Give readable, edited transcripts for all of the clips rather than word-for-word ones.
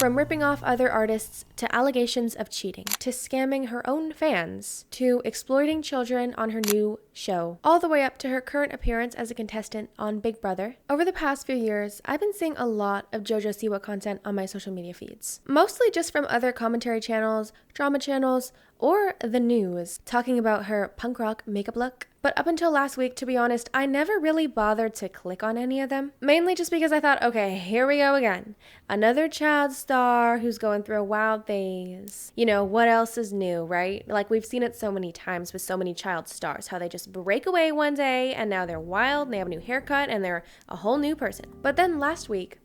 From ripping off other artists to allegations of cheating, to scamming her own fans, to exploiting children on her new show, all the way up to her current appearance as a contestant on Big Brother. Over the past few years, I've been seeing a lot of JoJo Siwa content on my social media feeds, mostly just from other commentary channels, drama channels, or the news, talking about her punk rock makeup look. But up until last week, to be honest, I never really bothered to click on any of them. Mainly just because I thought, okay, here we go again. Another child star who's going through a wild phase. You know, what else is new, right? Like, we've seen it so many times with so many child stars, how they just break away one day and now they're wild and they have a new haircut and they're a whole new person. But then last week,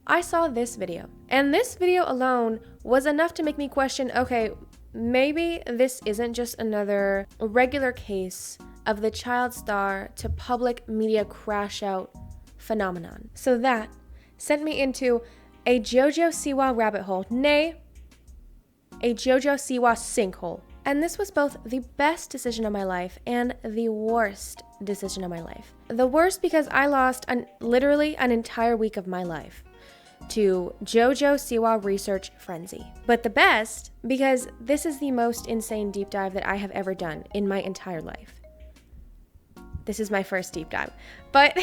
I saw this video. And this video alone was enough to make me question, okay, maybe this isn't just another regular case of the child star to public media crash out phenomenon. So that sent me into a JoJo Siwa rabbit hole, nay, a JoJo Siwa sinkhole. And this was both the best decision of my life and the worst decision of my life. The worst because I lost literally an entire week of my life to JoJo Siwa research frenzy. But the best because this is the most insane deep dive that I have ever done in my entire life. This is my first deep dive. But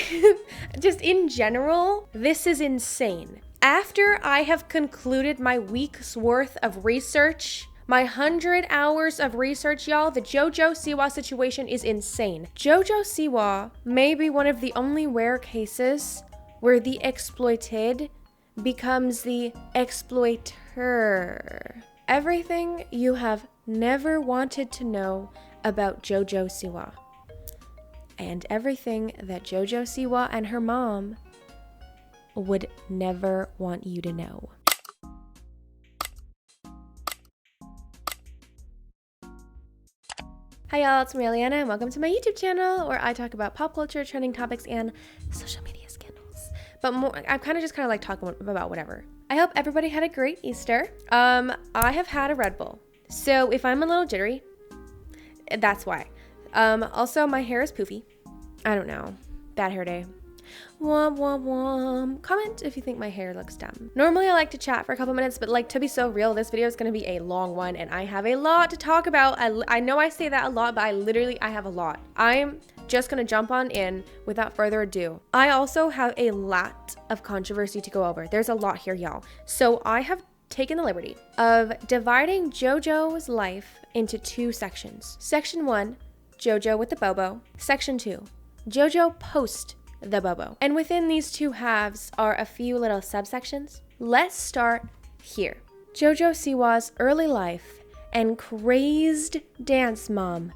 just in general, this is insane. After I have concluded my week's worth of research, my 100 hours of research, y'all, the JoJo Siwa situation is insane. JoJo Siwa may be one of the only rare cases where the exploited becomes the exploiter. Everything you have never wanted to know about JoJo Siwa. And everything that JoJo Siwa and her mom would never want you to know. Hi y'all, it's Mariana and welcome to my YouTube channel where I talk about pop culture, trending topics, and social media scandals. But more, I'm kind of like talking about whatever. I hope everybody had a great Easter. I have had a Red Bull. So if I'm a little jittery, that's why. Also, my hair is poofy. I don't know. Bad hair day. Womp womp womp. Comment if you think my hair looks dumb. Normally I like to chat for a couple minutes, but like, to be so real, this video is going to be a long one and I have a lot to talk about. I know I say that a lot, but I have a lot. I'm just going to jump on in without further ado. I also have a lot of controversy to go over. There's a lot here, y'all. So I have taken the liberty of dividing JoJo's life into two sections. Section 1, JoJo with the Bobo. Section 2, JoJo post the Bobo. And within these two halves are a few little subsections. Let's start here. JoJo Siwa's early life and crazed dance mom,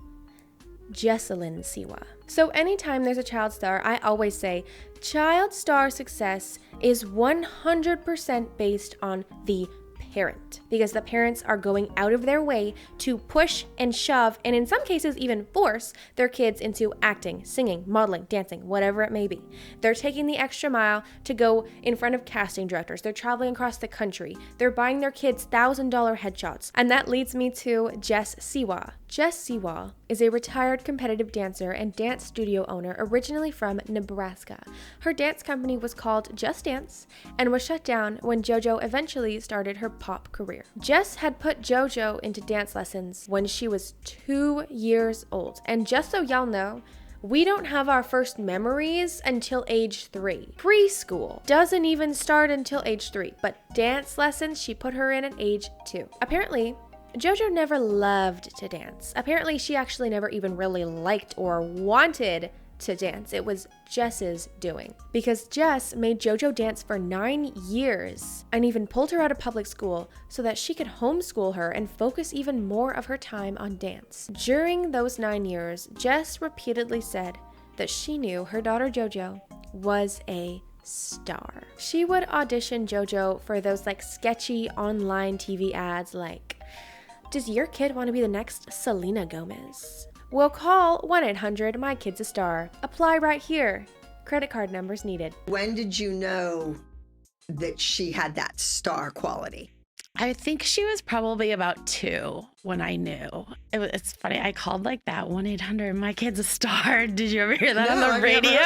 Jessalyn Siwa. So anytime there's a child star, I always say child star success is 100% based on the parent, because the parents are going out of their way to push and shove, and in some cases even force their kids into acting, singing, modeling, dancing, whatever it may be. They're taking the extra mile to go in front of casting directors. They're traveling across the country. They're buying their kids $1,000 headshots. And that leads me to Jess Siwa. Jess Siwa is a retired competitive dancer and dance studio owner originally from Nebraska. Her dance company was called Just Dance and was shut down when JoJo eventually started her pop career. Jess had put JoJo into dance lessons when she was 2 years old. And just so y'all know, we don't have our first memories until age 3. Preschool doesn't even start until age 3, but dance lessons she put her in at age 2. Apparently, JoJo never loved to dance. Apparently, she actually never even really liked or wanted to dance. It was Jess's doing. Because Jess made JoJo dance for 9 years and even pulled her out of public school so that she could homeschool her and focus even more of her time on dance. During those 9 years, Jess repeatedly said that she knew her daughter JoJo was a star. She would audition JoJo for those like sketchy online TV ads like, "Does your kid want to be the next Selena Gomez? Well, call 1-800-MY-KID'S-A-STAR. Apply right here. Credit card numbers needed." When did you know that she had that star quality? I think she was probably about 2 when I knew. It's funny. I called like that 1-800-MY-KID'S-A-STAR. Did you ever hear that on the radio?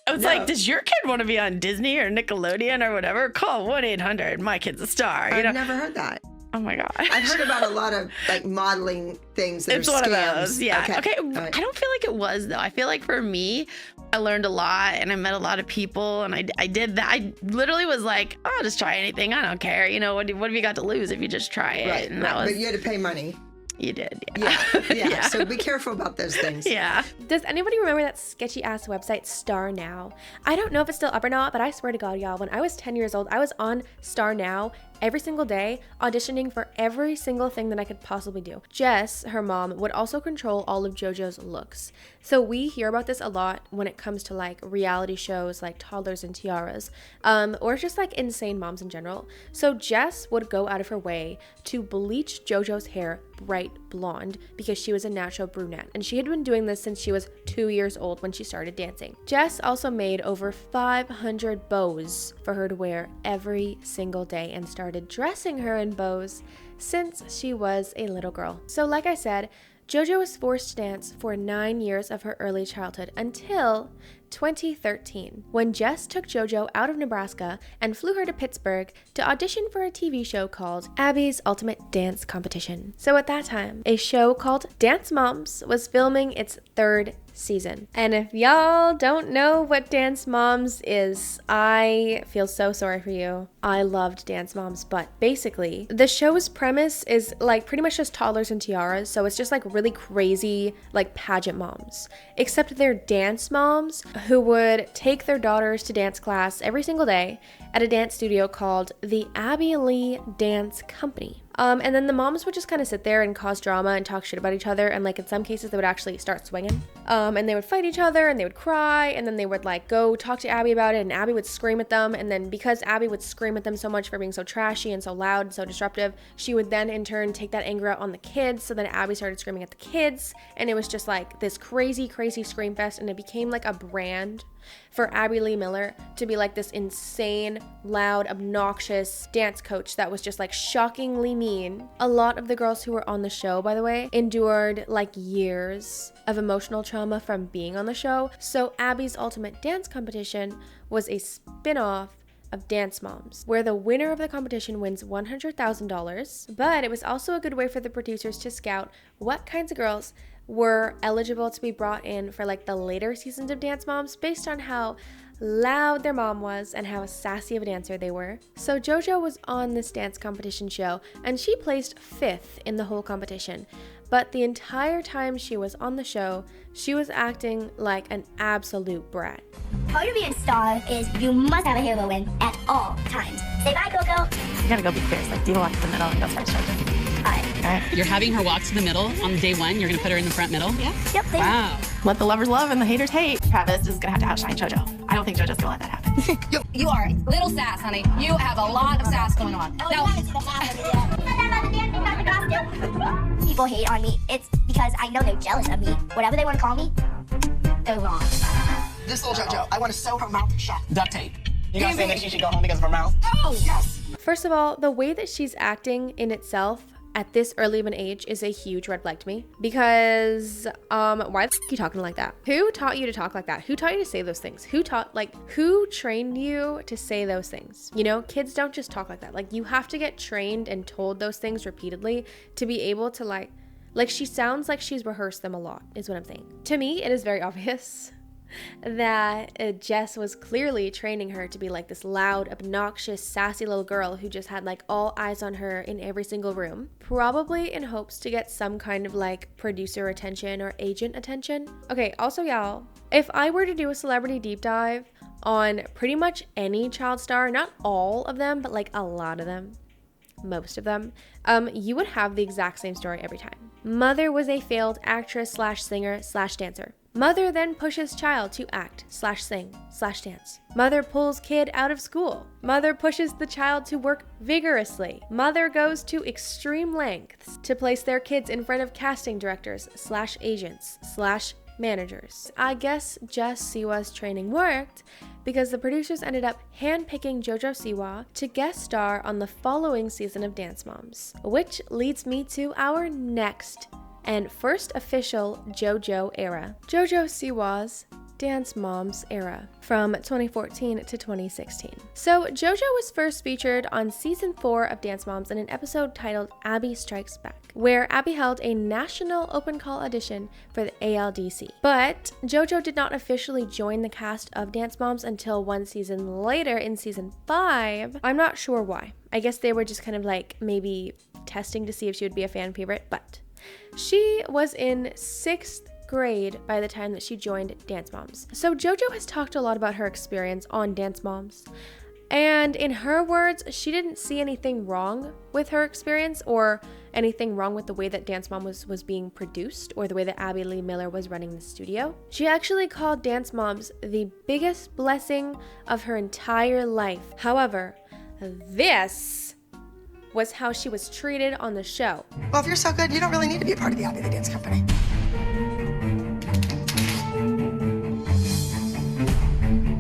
I was like, does your kid want to be on Disney or Nickelodeon or whatever? Call 1-800. My kid's a star. You know? I've never heard that. Oh my gosh. I've heard about a lot of like modeling things that It's are one scams. of those. Yeah. Okay. Right. I don't feel like it was though. I feel like for me, I learned a lot and I met a lot of people and I did that. I literally was like, oh, I'll just try anything. I don't care. You know, what have you got to lose if you just try it? Right, And that was, but you had to pay money. you did. Yeah. So be careful about those things. Yeah. Does anybody remember that sketchy ass website Star Now? I don't know if it's still up or not, but I swear to God, y'all, when I was 10 years old, I was on Star Now every single day, auditioning for every single thing that I could possibly do. Jess, her mom, would also control all of JoJo's looks. So we hear about this a lot when it comes to like reality shows like Toddlers and Tiaras, or just like insane moms in general. So Jess would go out of her way to bleach JoJo's hair bright blonde because she was a natural brunette, and she had been doing this since she was 2 years old when she started dancing. Jess also made over 500 bows for her to wear every single day and started dressing her in bows since she was a little girl. So like I said, JoJo was forced to dance for 9 years of her early childhood until 2013, when Jess took JoJo out of Nebraska and flew her to Pittsburgh to audition for a TV show called Abby's Ultimate Dance Competition. So at that time, a show called Dance Moms was filming its 3rd season. And if y'all don't know what Dance Moms is, I feel so sorry for you. I loved Dance Moms, but basically, the show's premise is like pretty much just toddlers and tiaras, so it's just like really crazy like pageant moms. Except they're dance moms who would take their daughters to dance class every single day at a dance studio called the Abby Lee Dance Company. And then the moms would just kind of sit there and cause drama and talk shit about each other, and like in some cases they would actually start swinging. And they would fight each other and they would cry, and then they would like go talk to Abby about it, and Abby would scream at them, and then because Abby would scream at them so much for being so trashy and so loud and so disruptive, she would then in turn take that anger out on the kids, so then Abby started screaming at the kids, and it was just like this crazy scream fest, and it became like a brand for Abby Lee Miller to be like this insane, loud, obnoxious dance coach that was just like shockingly mean. A lot of the girls who were on the show, by the way, endured like years of emotional trauma from being on the show. So Abby's Ultimate Dance Competition was a spin-off of Dance Moms, where the winner of the competition wins $100,000, but it was also a good way for the producers to scout what kinds of girls were eligible to be brought in for like the later seasons of Dance Moms based on how loud their mom was and how sassy of a dancer they were. So JoJo was on this dance competition show and she placed 5th in the whole competition. But the entire time she was on the show, she was acting like an absolute brat. Part of being a star is you must have a hero win at all times. Say bye, Coco. You gotta go be fierce. Like, do you walk to the middle and go start stretching? All right. You're having her walk to the middle on day 1. You're gonna put her in the front middle? Yeah. Yep. Wow. Let the lovers love and the haters hate. Travis is gonna have to outshine JoJo. I don't think JoJo's gonna let that happen. You are little sass, honey. You have a lot of sass going on. Now, people hate on me. It's because I know they're jealous of me. Whatever they want to call me, they're wrong. This little JoJo, I want to sew her mouth shut. Duct tape. You guys saying that she should go home because of her mouth? Oh, yes. First of all, the way that she's acting in itself at this early of an age is a huge red flag to me, because why the f are you talking like that? Who taught you to talk like that? Who taught you to say those things? Who trained you to say those things? You know, kids don't just talk like that. Like, you have to get trained and told those things repeatedly to be able to like she sounds like she's rehearsed them a lot, is what I'm saying. To me, it is very obvious that Jess was clearly training her to be like this loud, obnoxious, sassy little girl who just had like all eyes on her in every single room, probably in hopes to get some kind of like producer attention or agent attention. Okay, also y'all, if I were to do a celebrity deep dive on pretty much any child star, not all of them, but like a lot of them, most of them, you would have the exact same story every time. Mother was a failed actress / singer / dancer. Mother then pushes child to act / sing / dance. Mother pulls kid out of school. Mother pushes the child to work vigorously. Mother goes to extreme lengths to place their kids in front of casting directors / agents / managers. I guess Jess Siwa's training worked because the producers ended up handpicking JoJo Siwa to guest star on the following season of Dance Moms, which leads me to our next and first official JoJo era. JoJo Siwa's Dance Moms era from 2014 to 2016. So JoJo was first featured on season 4 of Dance Moms in an episode titled Abby Strikes Back, where Abby held a national open call audition for the ALDC. But JoJo did not officially join the cast of Dance Moms until one season later in season 5. I'm not sure why. I guess they were just kind of like maybe testing to see if she would be a fan favorite, but she was in 6th grade by the time that she joined Dance Moms. So JoJo has talked a lot about her experience on Dance Moms. And in her words, she didn't see anything wrong with her experience or anything wrong with the way that Dance Mom was being produced or the way that Abby Lee Miller was running the studio. She actually called Dance Moms the biggest blessing of her entire life. However, this was how she was treated on the show. Well, if you're so good, you don't really need to be a part of the Abby Lee Dance Company.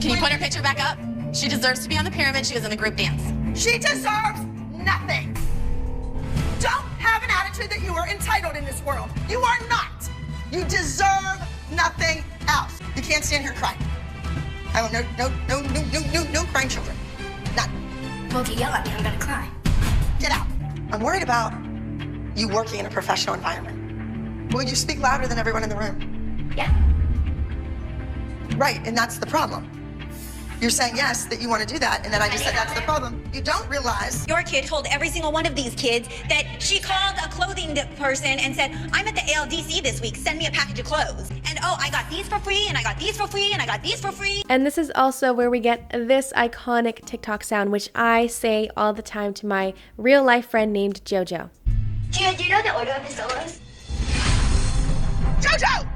Can you put her picture back up? She deserves to be on the pyramid. She was in the group dance. She deserves nothing. Don't have an attitude that you are entitled in this world. You are not. You deserve nothing else. You can't stand here crying. I want no crying children. None. Well, if you yell at me, I'm gonna cry. Get out. I'm worried about you working in a professional environment. Will you speak louder than everyone in the room? Yeah. Right, and that's the problem. You're saying yes, that you want to do that, and then I just said that's the problem. You don't realize. Your kid told every single one of these kids that she called a clothing person and said, I'm at the ALDC this week, send me a package of clothes. And oh, I got these for free, and I got these for free, and I got these for free. And this is also where we get this iconic TikTok sound, which I say all the time to my real life friend named JoJo. Do you know the order of the solos? JoJo!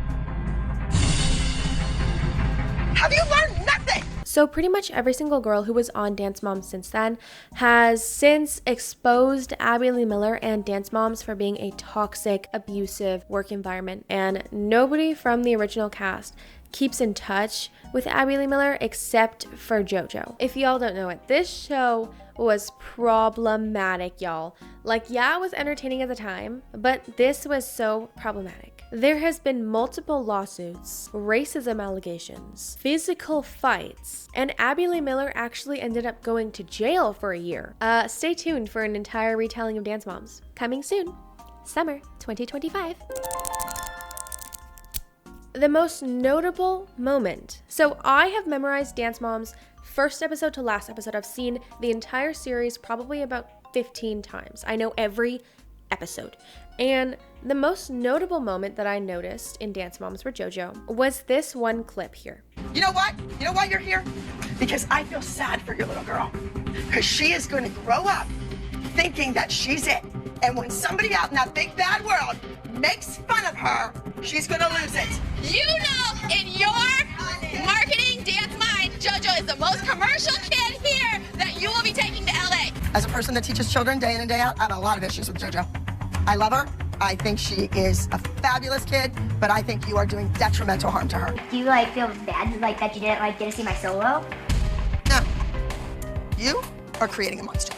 Have you learned nothing? So pretty much every single girl who was on Dance Moms since then has since exposed Abby Lee Miller and Dance Moms for being a toxic, abusive work environment. And nobody from the original cast keeps in touch with Abby Lee Miller except for JoJo. If y'all don't know it, this show was problematic, y'all. Like, yeah, it was entertaining at the time, but this was so problematic. There has been multiple lawsuits, racism allegations, physical fights, and Abby Lee Miller actually ended up going to jail for a year. Stay tuned for an entire retelling of Dance Moms. Coming soon, summer 2025. The most notable moment. So I have memorized Dance Moms first episode to last episode. I've seen the entire series probably about 15 times. I know every episode. And the most notable moment that I noticed in Dance Moms for JoJo was this one clip here. You know what? You know why you're here? Because I feel sad for your little girl. Because she is going to grow up thinking that she's it. And when somebody out in that big bad world makes fun of her, she's going to lose it. You know, in your marketing dance mind, JoJo is the most commercial kid here that you will be taking to LA. As a person that teaches children day in and day out, I have a lot of issues with JoJo. I love her. I think she is a fabulous kid, but I think you are doing detrimental harm to her. Do you feel bad that you didn't get to see my solo? No. You are creating a monster.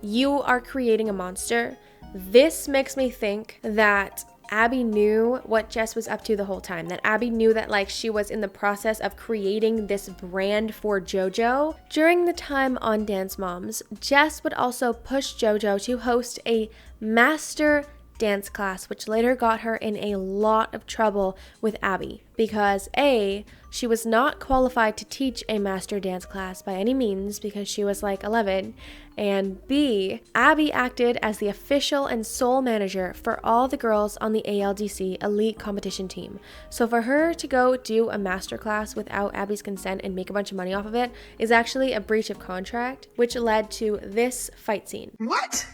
You are creating a monster. This makes me think that Abby knew what Jess was up to the whole time. That Abby knew that she was in the process of creating this brand for JoJo. During the time on Dance Moms, Jess would also push JoJo to host a master dance class, which later got her in a lot of trouble with Abby because A, she was not qualified to teach a master dance class by any means because she was 11, and B, Abby acted as the official and sole manager for all the girls on the ALDC elite competition team. So for her to go do a master class without Abby's consent and make a bunch of money off of it is actually a breach of contract, which led to this fight scene. What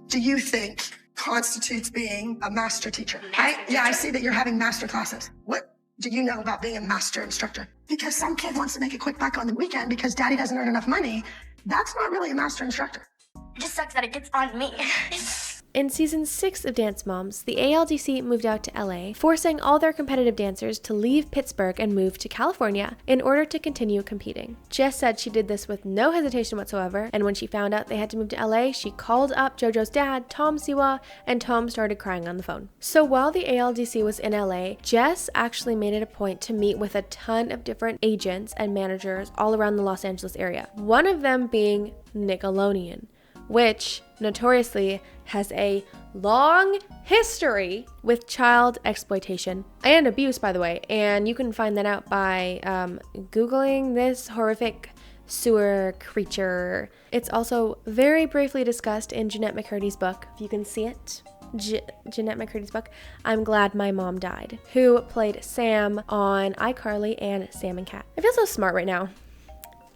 do you think constitutes being a master teacher? I see that you're having master classes. What do you know about being a master instructor? Because some kid wants to make a quick buck on the weekend because daddy doesn't earn enough money. That's not really a master instructor. It just sucks that it gets on me. In season 6 of Dance Moms, the ALDC moved out to LA, forcing all their competitive dancers to leave Pittsburgh and move to California in order to continue competing. Jess said she did this with no hesitation whatsoever, and when she found out they had to move to LA, she called up JoJo's dad, Tom Siwa, and Tom started crying on the phone. So while the ALDC was in LA, Jess actually made it a point to meet with a ton of different agents and managers all around the Los Angeles area. One of them being Nickelodeon, which notoriously has a long history with child exploitation and abuse, by the way, and you can find that out by Googling this horrific sewer creature. It's also very briefly discussed in Jeanette McCurdy's book, if you can see it. Jeanette McCurdy's book, I'm Glad My Mom Died, who played Sam on iCarly and Sam and Cat. I feel so smart right now.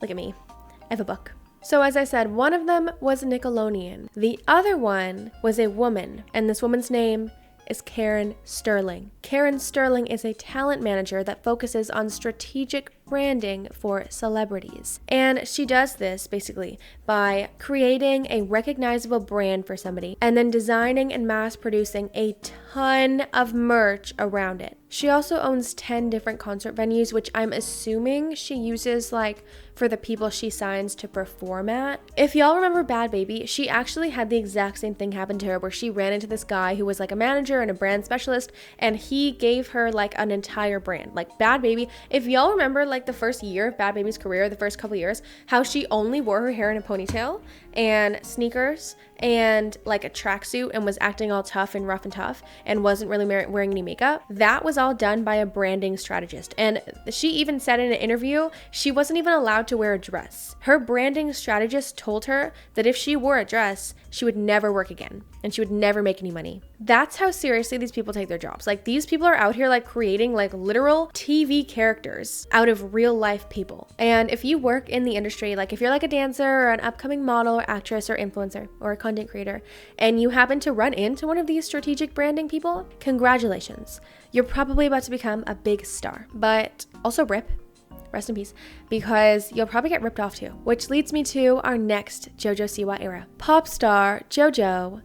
Look at me. I have a book. So as I said, one of them was Nickelodeon. The other one was a woman, and this woman's name is Karen Sterling. Karen Sterling is a talent manager that focuses on strategic branding for celebrities. And she does this basically by creating a recognizable brand for somebody and then designing and mass producing a ton of merch around it. She also owns 10 different concert venues, which I'm assuming she uses like for the people she signs to perform at. If y'all remember Bad Baby, she actually had the exact same thing happen to her where she ran into this guy who was like a manager and a brand specialist, and he gave her like an entire brand. Like Bad Baby, if y'all remember like the first year of Bad Baby's career, the first couple years, how she only wore her hair in a ponytail and sneakers and like a tracksuit and was acting all tough and rough and tough and wasn't really wearing any makeup. That was all done by a branding strategist. And she even said in an interview she wasn't even allowed to wear a dress. Her branding strategist told her that if she wore a dress, she would never work again and she would never make any money. That's how seriously these people take their jobs. Like these people are out here like creating like literal TV characters out of real life people. And if you work in the industry, like if you're like a dancer or an upcoming model or actress or influencer or a content creator, and you happen to run into one of these strategic branding people, congratulations. You're probably about to become a big star. But also rest in peace, because you'll probably get ripped off too. Which leads me to our next JoJo Siwa era. Pop star JoJo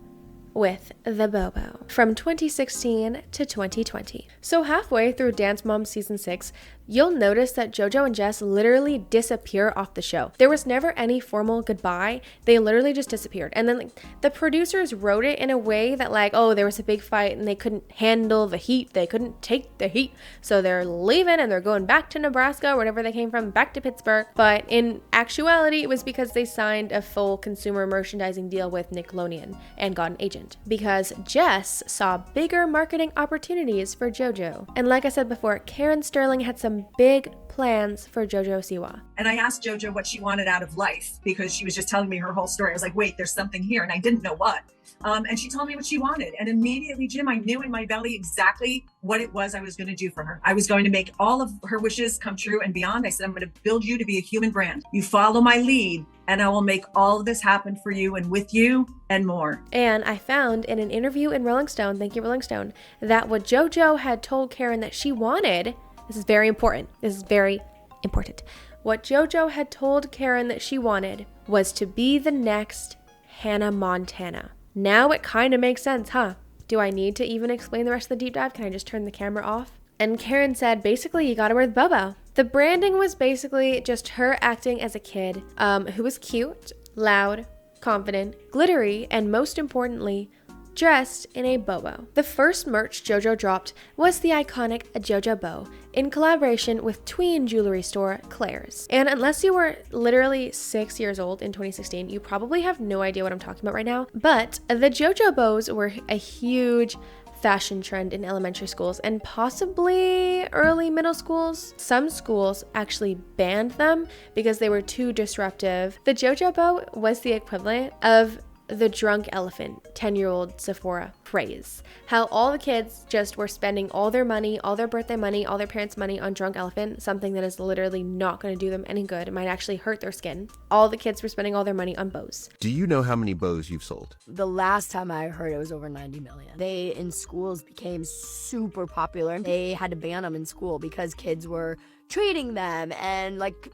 with the Bobo from 2016 to 2020. So halfway through Dance Moms season 6, you'll notice that JoJo and Jess literally disappear off the show. There was never any formal goodbye. They literally just disappeared. And then like, the producers wrote it in a way that like, oh, there was a big fight and they couldn't handle the heat. They couldn't take the heat. So they're leaving and they're going back to Nebraska or wherever they came from, back to Pittsburgh. But in actuality, it was because they signed a full consumer merchandising deal with Nickelodeon and got an agent. Because Jess saw bigger marketing opportunities for JoJo. And like I said before, Karen Sterling had some big plans for JoJo Siwa. And I asked JoJo what she wanted out of life because she was just telling me her whole story. I was like, wait, there's something here. And I didn't know what. And she told me what she wanted. And immediately, Jim, I knew in my belly exactly what it was I was going to do for her. I was going to make all of her wishes come true and beyond. I said, I'm going to build you to be a human brand. You follow my lead and I will make all of this happen for you and with you and more. And I found in an interview in Rolling Stone, thank you Rolling Stone, that what JoJo had told Karen that she wanted, this is very important. What JoJo had told Karen that she wanted was to be the next Hannah Montana. Now it kind of makes sense, huh? Do I need to even explain the rest of the deep dive? Can I just turn the camera off? And Karen said, basically, you gotta wear the bobo. The branding was basically just her acting as a kid who was cute, loud, confident, glittery, and most importantly, dressed in a bobo. The first merch JoJo dropped was the iconic JoJo bow in collaboration with tween jewelry store Claire's. And unless you were literally 6 years old in 2016, you probably have no idea what I'm talking about right now. But the JoJo bows were a huge fashion trend in elementary schools and possibly early middle schools. Some schools actually banned them because they were too disruptive. The JoJo bow was the equivalent of the drunk elephant 10-year-old Sephora craze. How all the kids just were spending all their money, all their birthday money, all their parents' money on drunk elephant, something that is literally not going to do them any good. It might actually hurt their skin. All the kids were spending all their money on bows. Do you know how many bows you've sold? The last time I heard it was over 90 million. They in schools became super popular. They had to ban them in school because kids were trading them and like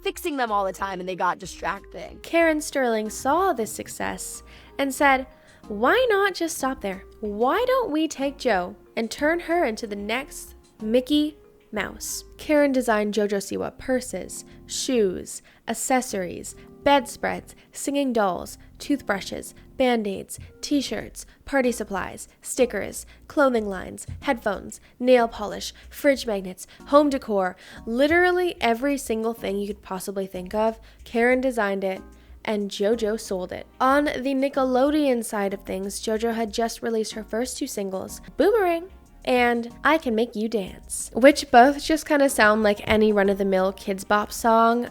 fixing them all the time and they got distracting. Karen Sterling saw this success and said, why not just stop there? Why don't we take Jo and turn her into the next Mickey Mouse? Karen designed JoJo Siwa purses, shoes, accessories, bedspreads, singing dolls, toothbrushes, band-aids, t-shirts, party supplies, stickers, clothing lines, headphones, nail polish, fridge magnets, home decor, literally every single thing you could possibly think of. Karen designed it and JoJo sold it. On the Nickelodeon side of things, JoJo had just released her first 2 singles, Boomerang and I Can Make You Dance, which both just kind of sound like any run-of-the-mill Kids Bop song.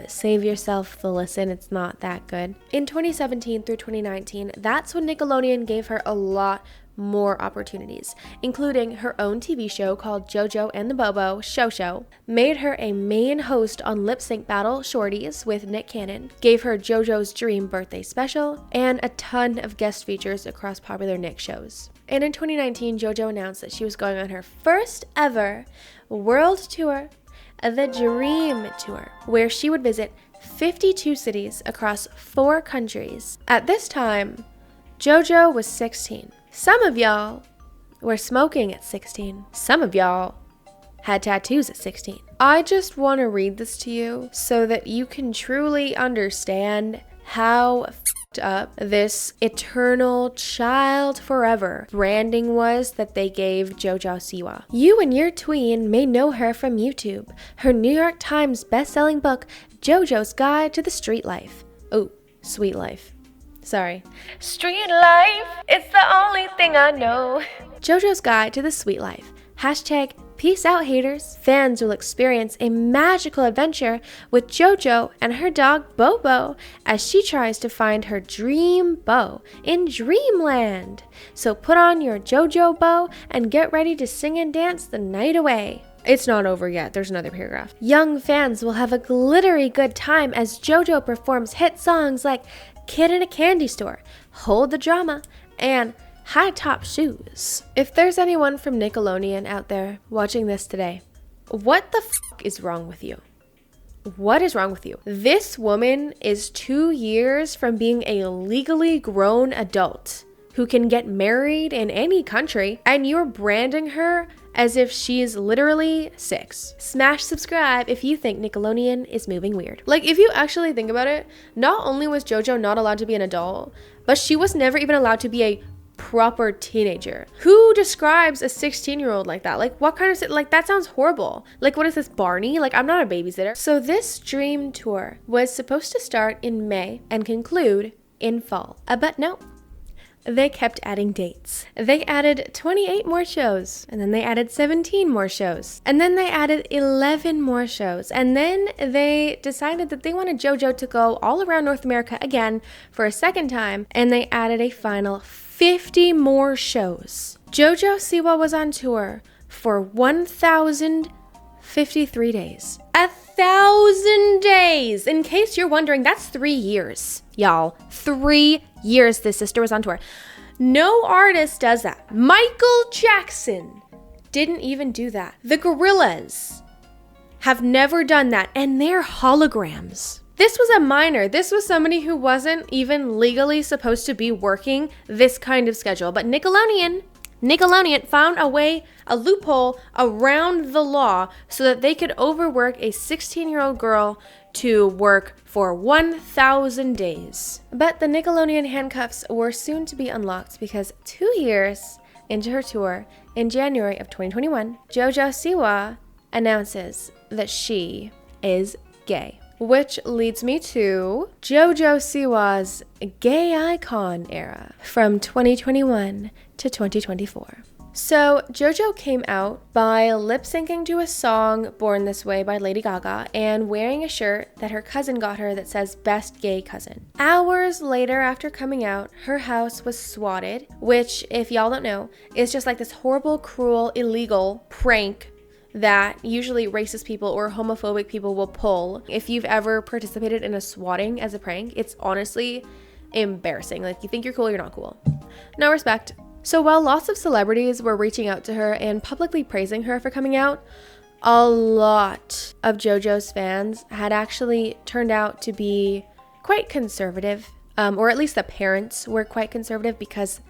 Save yourself the listen, it's not that good. In 2017 through 2019, that's when Nickelodeon gave her a lot more opportunities, including her own TV show called JoJo and the Bobo Show, made her a main host on Lip Sync Battle Shorties with Nick Cannon, gave her JoJo's Dream birthday special, and a ton of guest features across popular Nick shows. And in 2019, JoJo announced that she was going on her first ever world tour, the Dream Tour, where she would visit 52 cities across 4 countries. At this time, JoJo was 16. Some of y'all were smoking at 16. Some of y'all had tattoos at 16. I just want to read this to you so that you can truly understand how f***ed up this eternal child forever branding was that they gave JoJo Siwa. You and your tween may know her from YouTube. Her New York Times best-selling book, JoJo's Guide to the Street Life. Oh, Sweet Life. Sorry. Street life, it's the only thing I know. JoJo's Guide to the Sweet Life. Hashtag peace out haters. Fans will experience a magical adventure with JoJo and her dog Bobo as she tries to find her dream beau in Dreamland. So put on your JoJo bow and get ready to sing and dance the night away. It's not over yet, there's another paragraph. Young fans will have a glittery good time as JoJo performs hit songs like Kid in a Candy Store, Hold the Drama, and High Top Shoes. If there's anyone from Nickelodeon out there watching this today, what the f*** is wrong with you? What is wrong with you? This woman is 2 years from being a legally grown adult who can get married in any country, and you're branding her as if she's literally 6. Smash subscribe if you think Nickelodeon is moving weird. Like, if you actually think about it, not only was JoJo not allowed to be an adult, but she was never even allowed to be a proper teenager. Who describes a 16-year-old like that? Like, what kind of, like, that sounds horrible. Like, what is this, Barney? Like, I'm not a babysitter. So this Dream Tour was supposed to start in May and conclude in fall. But no. They kept adding dates. They added 28 more shows, and then they added 17 more shows, and then they added 11 more shows, and then they decided that they wanted JoJo to go all around North America again for a second time, and they added a final 50 more shows. JoJo Siwa was on tour for 1,053 days. 1,000 days! In case you're wondering, that's 3 years, y'all. 3 years this sister was on tour. No artist does that. Michael Jackson didn't even do that. The Gorillaz have never done that, and they're holograms. This was a minor. This was somebody who wasn't even legally supposed to be working this kind of schedule, but Nickelodeon found a way, a loophole around the law so that they could overwork a 16-year-old girl to work for 1,000 days. But the Nickelodeon handcuffs were soon to be unlocked because 2 years into her tour, in January of 2021, JoJo Siwa announces that she is gay. Which leads me to JoJo Siwa's gay icon era from 2021 to 2024. So JoJo came out by lip syncing to a song Born This Way by Lady Gaga and wearing a shirt that her cousin got her that says Best Gay Cousin. Hours later after coming out, her house was swatted, which, if y'all don't know, is just like this horrible, cruel, illegal prank that usually racist people or homophobic people will pull. If you've ever participated in a swatting as a prank, it's honestly embarrassing. Like, you think you're cool, you're not cool. No respect. So while lots of celebrities were reaching out to her and publicly praising her for coming out, a lot of JoJo's fans had actually turned out to be quite conservative. or at least the parents were quite conservative, because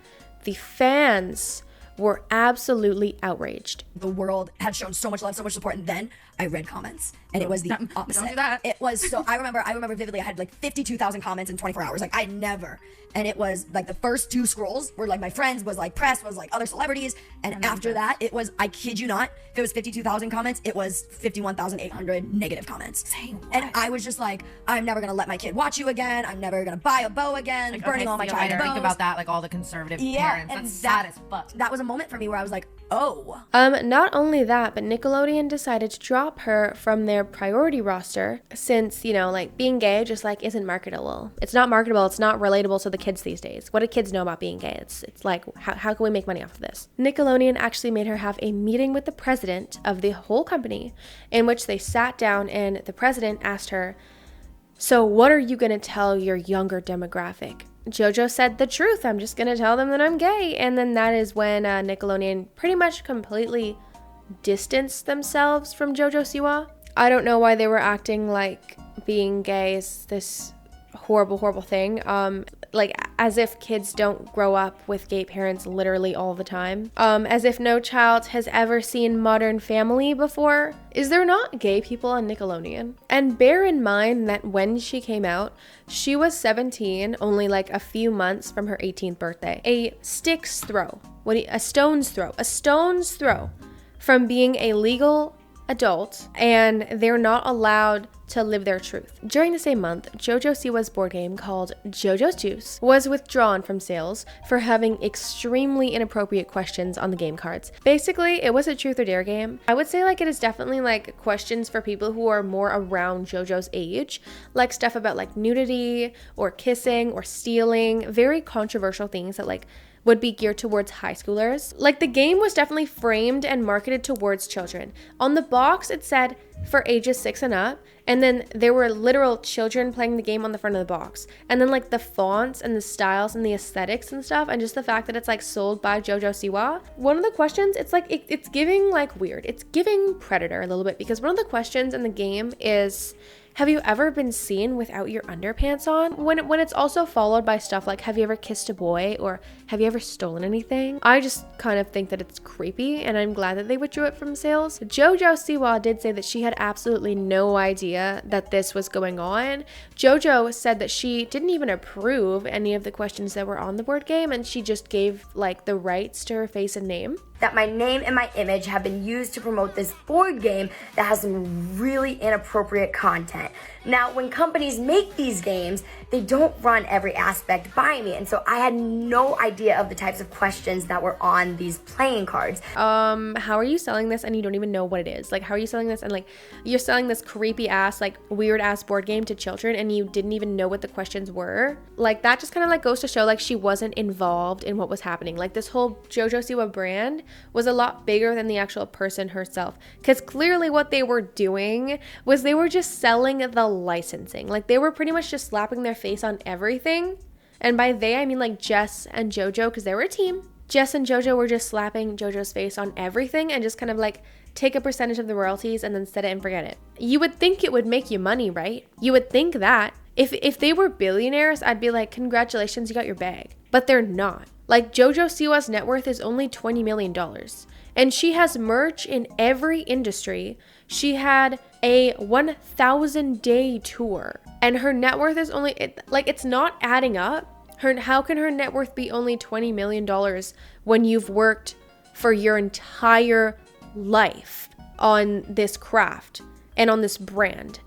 the fans were absolutely outraged. The world had shown so much love, so much support, and then I read comments, and it was the opposite. Don't do that. It was so. I remember vividly. I had like 52,000 comments in 24 hours. Like I never. And it was like the first 2 scrolls were like my friends, was like press, was like other celebrities, and after that, it was, I kid you not, if it was 52,000 comments, it was 51,800 negative comments. Saying what? And I was just like, I'm never gonna let my kid watch you again. I'm never gonna buy a bow again. Like, burning all my child's bows. Think about that, like all the conservative parents. and That's sad as fuck. That was a moment for me where I was like, oh. Not only that, but Nickelodeon decided to drop her from their priority roster since, you know, like being gay just like isn't marketable. It's not marketable. It's not relatable to the kids these days. What do kids know about being gay? It's like, how can we make money off of this? Nickelodeon actually made her have a meeting with the president of the whole company, in which they sat down and the president asked her, so what are you going to tell your younger demographic? JoJo said the truth. I'm just going to tell them that I'm gay. And then that is when Nickelodeon pretty much completely distanced themselves from JoJo Siwa. I don't know why they were acting like being gay is this horrible thing. Like as if kids don't grow up with gay parents literally all the time. As if no child has ever seen Modern Family before. Is there not gay people on Nickelodeon? And bear in mind that when she came out, she was 17, only like a few months from her 18th birthday. A stone's throw from being a legal adult, and they're not allowed to live their truth. During the same month, JoJo Siwa's board game called JoJo's Juice was withdrawn from sales for having extremely inappropriate questions on the game cards. Basically, it was a truth or dare game. I would say like it is definitely like questions for people who are more around JoJo's age, like stuff about like nudity or kissing or stealing, very controversial things that like would be geared towards high schoolers. Like the game was definitely framed and marketed towards children. On the box, it said for ages 6 and up, and then there were literal children playing the game on the front of the box. And then like the fonts and the styles and the aesthetics and stuff, and just the fact that it's like sold by JoJo Siwa. One of the questions, it's like, it's giving like weird. It's giving Predator a little bit, because one of the questions in the game is, have you ever been seen without your underpants on? When it's also followed by stuff like, have you ever kissed a boy, or have you ever stolen anything? I just kind of think that it's creepy, and I'm glad that they withdrew it from sales. JoJo Siwa did say that she had absolutely no idea that this was going on. JoJo said that she didn't even approve any of the questions that were on the board game, and she just gave like the rights to her face and name. That my name and my image have been used to promote this board game that has some really inappropriate content. Now, when companies make these games, they don't run every aspect by me, and so I had no idea of the types of questions that were on these playing cards. How are you selling this and you don't even know what it is? Like, how are you selling this and like you're selling this creepy ass, like weird ass board game to children and you didn't even know what the questions were? Like that just kind of like goes to show like she wasn't involved in what was happening. Like this whole JoJo Siwa brand was a lot bigger than the actual person herself, because clearly what they were doing was they were just selling the licensing. Like they were pretty much just slapping their face on everything. And by they, I mean like Jess and JoJo, because they were a team. Jess and JoJo were just slapping JoJo's face on everything and just kind of like take a percentage of the royalties and then set it and forget it. You would think it would make you money, right? You would think that. If they were billionaires, I'd be like, congratulations, you got your bag. But they're not. Like JoJo Siwa's net worth is only $20 million. And she has merch in every industry. She had a 1,000-day tour. And her net worth is only, it's not adding up. How can her net worth be only $20 million when you've worked for your entire life on this craft and on this brand?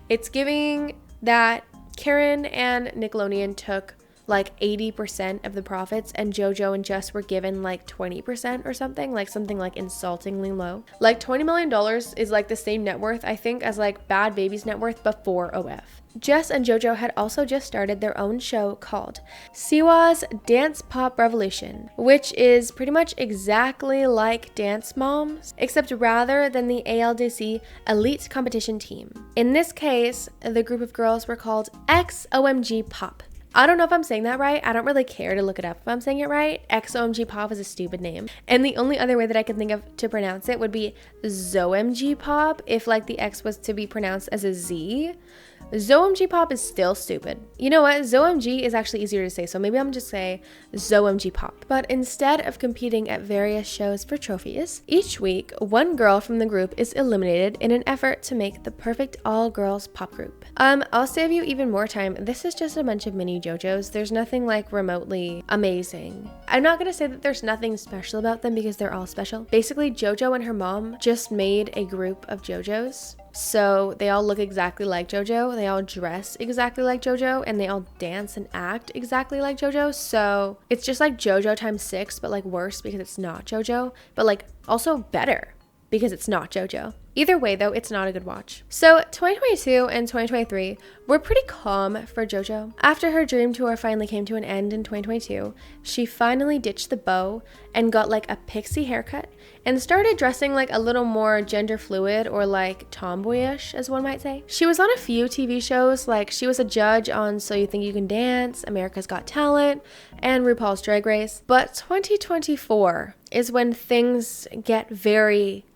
It's giving that Karen and Nickelodeon took like 80% of the profits and JoJo and Jess were given like 20% or something like insultingly low. Like $20 million is like the same net worth, I think, as like Bad Baby's net worth before OF. Jess and JoJo had also just started their own show called Siwa's Dance Pop Revolution, which is pretty much exactly like Dance Moms, except rather than the ALDC Elite Competition Team. In this case, the group of girls were called XOMG Pop. I don't know if I'm saying that right. I don't really care to look it up if I'm saying it right. XOMG Pop is a stupid name. And the only other way that I can think of to pronounce it would be ZOMG Pop, if like the X was to be pronounced as a Z. XOMG Pop is still stupid. You know what? XOMG is actually easier to say, so maybe I'm just say XOMG Pop. But instead of competing at various shows for trophies, each week, one girl from the group is eliminated in an effort to make the perfect all-girls pop group. I'll save you even more time. This is just a bunch of mini JoJos. There's nothing like remotely amazing. I'm not gonna say that there's nothing special about them because they're all special. Basically, JoJo and her mom just made a group of JoJos. So they all look exactly like JoJo, they all dress exactly like JoJo, and they all dance and act exactly like JoJo. So it's just like JoJo times 6, but like worse because it's not JoJo, but like also better because it's not JoJo. Either way though, it's not a good watch. So 2022 and 2023 were pretty calm for JoJo. After her dream tour finally came to an end in 2022, she finally ditched the bow and got like a pixie haircut and started dressing like a little more gender fluid or like tomboyish, as one might say. She was on a few TV shows, like she was a judge on So You Think You Can Dance, America's Got Talent, and RuPaul's Drag Race. But 2024 is when things get very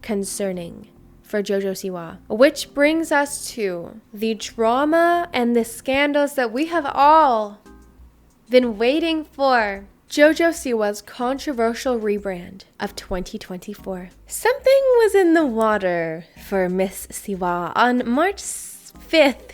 concerning for JoJo Siwa, which brings us to the drama and the scandals that we have all been waiting for. JoJo Siwa's controversial rebrand of 2024. Something was in the water for Miss Siwa on March 5th,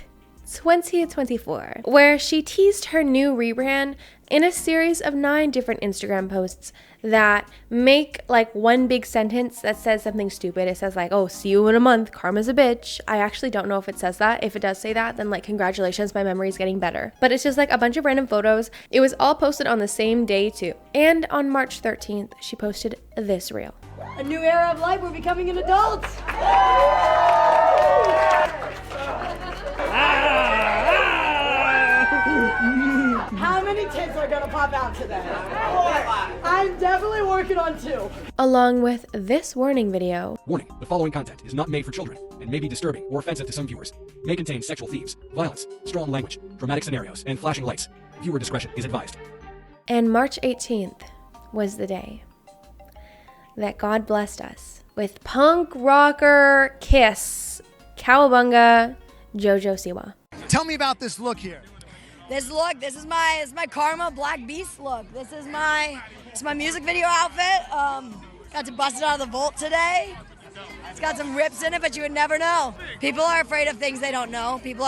2024, where she teased her new rebrand in a series of 9 different Instagram posts that make like one big sentence that says something stupid. It says like, oh, see you in a month, karma's a bitch. I actually don't know if it says that. If it does say that, then like congratulations, my memory's getting better. But it's just like a bunch of random photos. It was all posted on the same day too. And on March 13th, she posted this reel. A new era of life, we're becoming an adult. How many tits are gonna pop out today? I'm definitely working on 2. Along with this warning video. Warning, the following content is not made for children and may be disturbing or offensive to some viewers. May contain sexual themes, violence, strong language, dramatic scenarios, and flashing lights. Viewer discretion is advised. And March 18th was the day that God blessed us with punk rocker kiss, cowabunga, JoJo Siwa. Tell me about this look here. This look, this is my Karma Black Beast look. This is my music video outfit. Got to bust it out of the vault today. It's got some rips in it, but you would never know. People are afraid of things they don't know. Things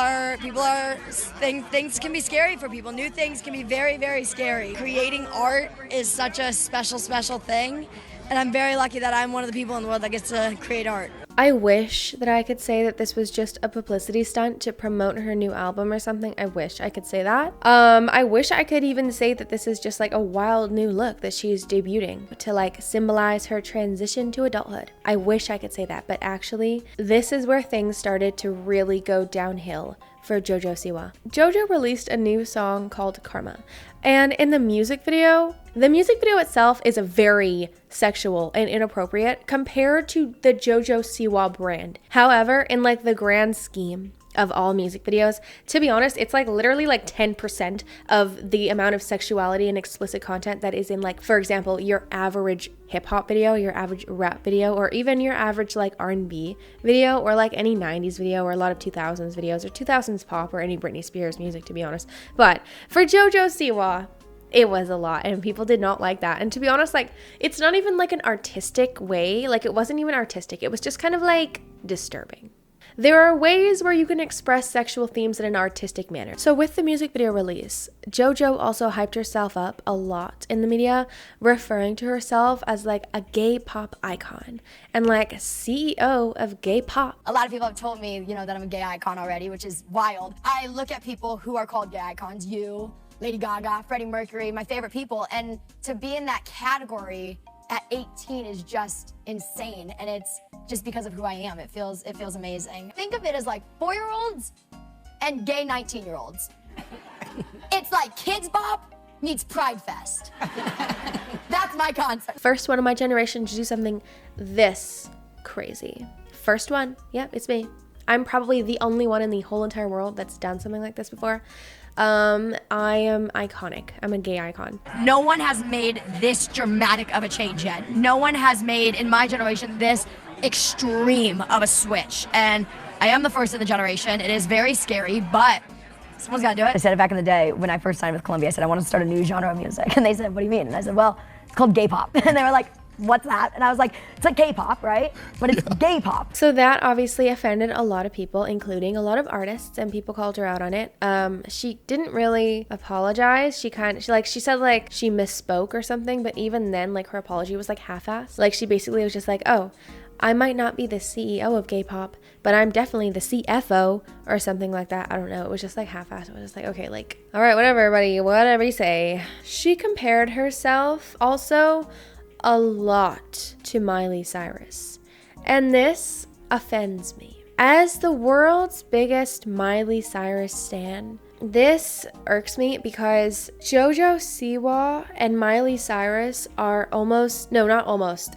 can be scary for people. New things can be very, very scary. Creating art is such a special, special thing. And I'm very lucky that I'm one of the people in the world that gets to create art. I wish that I could say that this was just a publicity stunt to promote her new album or something. I wish I could say that. I wish I could even say that this is just like a wild new look that she's debuting to like symbolize her transition to adulthood. I wish I could say that, but actually this is where things started to really go downhill for JoJo Siwa. JoJo released a new song called Karma, and in the music video itself is very sexual and inappropriate compared to the JoJo Siwa brand. However, in like the grand scheme of all music videos, to be honest, it's like literally like 10% of the amount of sexuality and explicit content that is in like, for example, your average hip hop video, your average rap video, or even your average like R&B video, or like any 90s video, or a lot of 2000s videos, or 2000s pop, or any Britney Spears music, to be honest. But for JoJo Siwa, it was a lot, and people did not like that. And to be honest, like, it's not even like an artistic way. Like, it wasn't even artistic. It was just kind of like disturbing. There are ways where you can express sexual themes in an artistic manner. So with the music video release, JoJo also hyped herself up a lot in the media, referring to herself as like a gay pop icon and like CEO of gay pop. A lot of people have told me, that I'm a gay icon already, which is wild. I look at people who are called gay icons, you, Lady Gaga, Freddie Mercury, my favorite people, and to be in that category at 18 is just insane, and it's just because of who I am. It feels amazing. Think of it as like 4-year-olds and gay 19-year-olds. It's like Kids Bop meets Pride Fest. That's my concept. First one of my generation to do something this crazy. First one, yeah, it's me. I'm probably the only one in the whole entire world that's done something like this before. I am iconic. I'm a gay icon. No one has made this dramatic of a change yet. No one has made, in my generation, this extreme of a switch. And I am the first in the generation. It is very scary, but someone's got to do it. I said it back in the day when I first signed with Columbia. I said, I want to start a new genre of music. And they said, what do you mean? And I said, well, it's called gay pop. And they were like, what's that? And I was like, it's like K-pop, right? But it's gay pop. So that obviously offended a lot of people, including a lot of artists, and people called her out on it. She didn't really apologize. She said like she misspoke or something, but even then, like, her apology was like half-assed. Like, she basically was just like, oh, I might not be the CEO of gay pop, but I'm definitely the CFO or something like that. I don't know. It was just like half-assed. It was just like, okay, like, all right, whatever, buddy, whatever you say. She compared herself also a lot to Miley Cyrus, and this offends me. As the world's biggest Miley Cyrus stan, this irks me because JoJo Siwa and Miley Cyrus are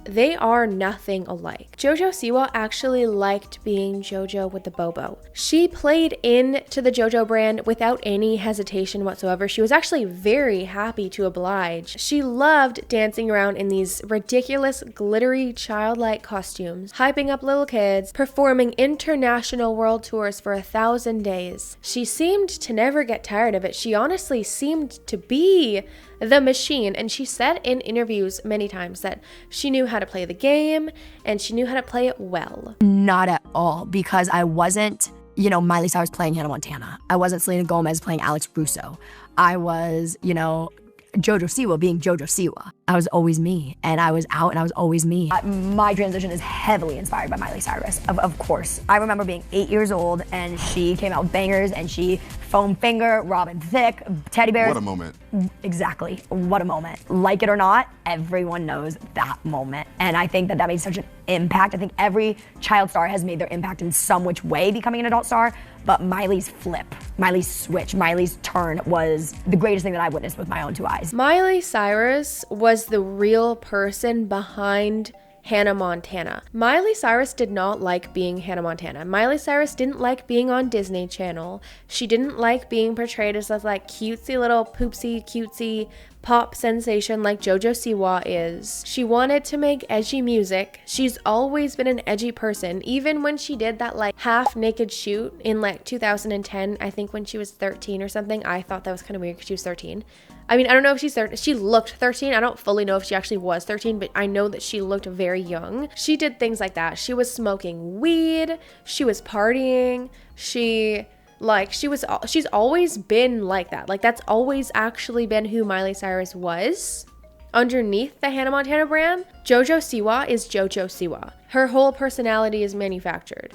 they are nothing alike. JoJo Siwa actually liked being JoJo with the Bobo. She played into the JoJo brand without any hesitation whatsoever. She was actually very happy to oblige. She loved dancing around in these ridiculous, glittery, childlike costumes, hyping up little kids, performing international world tours for 1,000 days. She seemed to never get tired of it. She honestly seemed to be the machine, and she said in interviews many times that she knew how to play the game and she knew how to play it well. Not at all, because I wasn't, Miley Cyrus playing Hannah Montana. I wasn't Selena Gomez playing Alex Russo. I was, JoJo Siwa being JoJo Siwa. I was always me, and I was out and I was always me. My transition is heavily inspired by Miley Cyrus, of course. I remember being 8 years old and she came out with bangers, and she foam finger, Robin Thicke, teddy bears. What a moment. Exactly, what a moment. Like it or not, everyone knows that moment. And I think that made such an impact. I think every child star has made their impact in some which way becoming an adult star, but Miley's flip, Miley's switch, Miley's turn was the greatest thing that I've witnessed with my own two eyes. Miley Cyrus was the real person behind Hannah Montana. Miley Cyrus did not like being Hannah Montana. Miley Cyrus didn't like being on Disney Channel. She didn't like being portrayed as this like cutesy little poopsy cutesy pop sensation like JoJo Siwa is. She wanted to make edgy music. She's always been an edgy person. Even when she did that like half naked shoot in like 2010, I think when she was 13 or something, I thought that was kind of weird because she was 13. I mean, I don't know if she's 13. She looked 13. I don't fully know if she actually was 13, but I know that she looked very young. She did things like that. She was smoking weed. She was partying. She's always been like that. Like, that's always actually been who Miley Cyrus was. Underneath the Hannah Montana brand, JoJo Siwa is JoJo Siwa. Her whole personality is manufactured.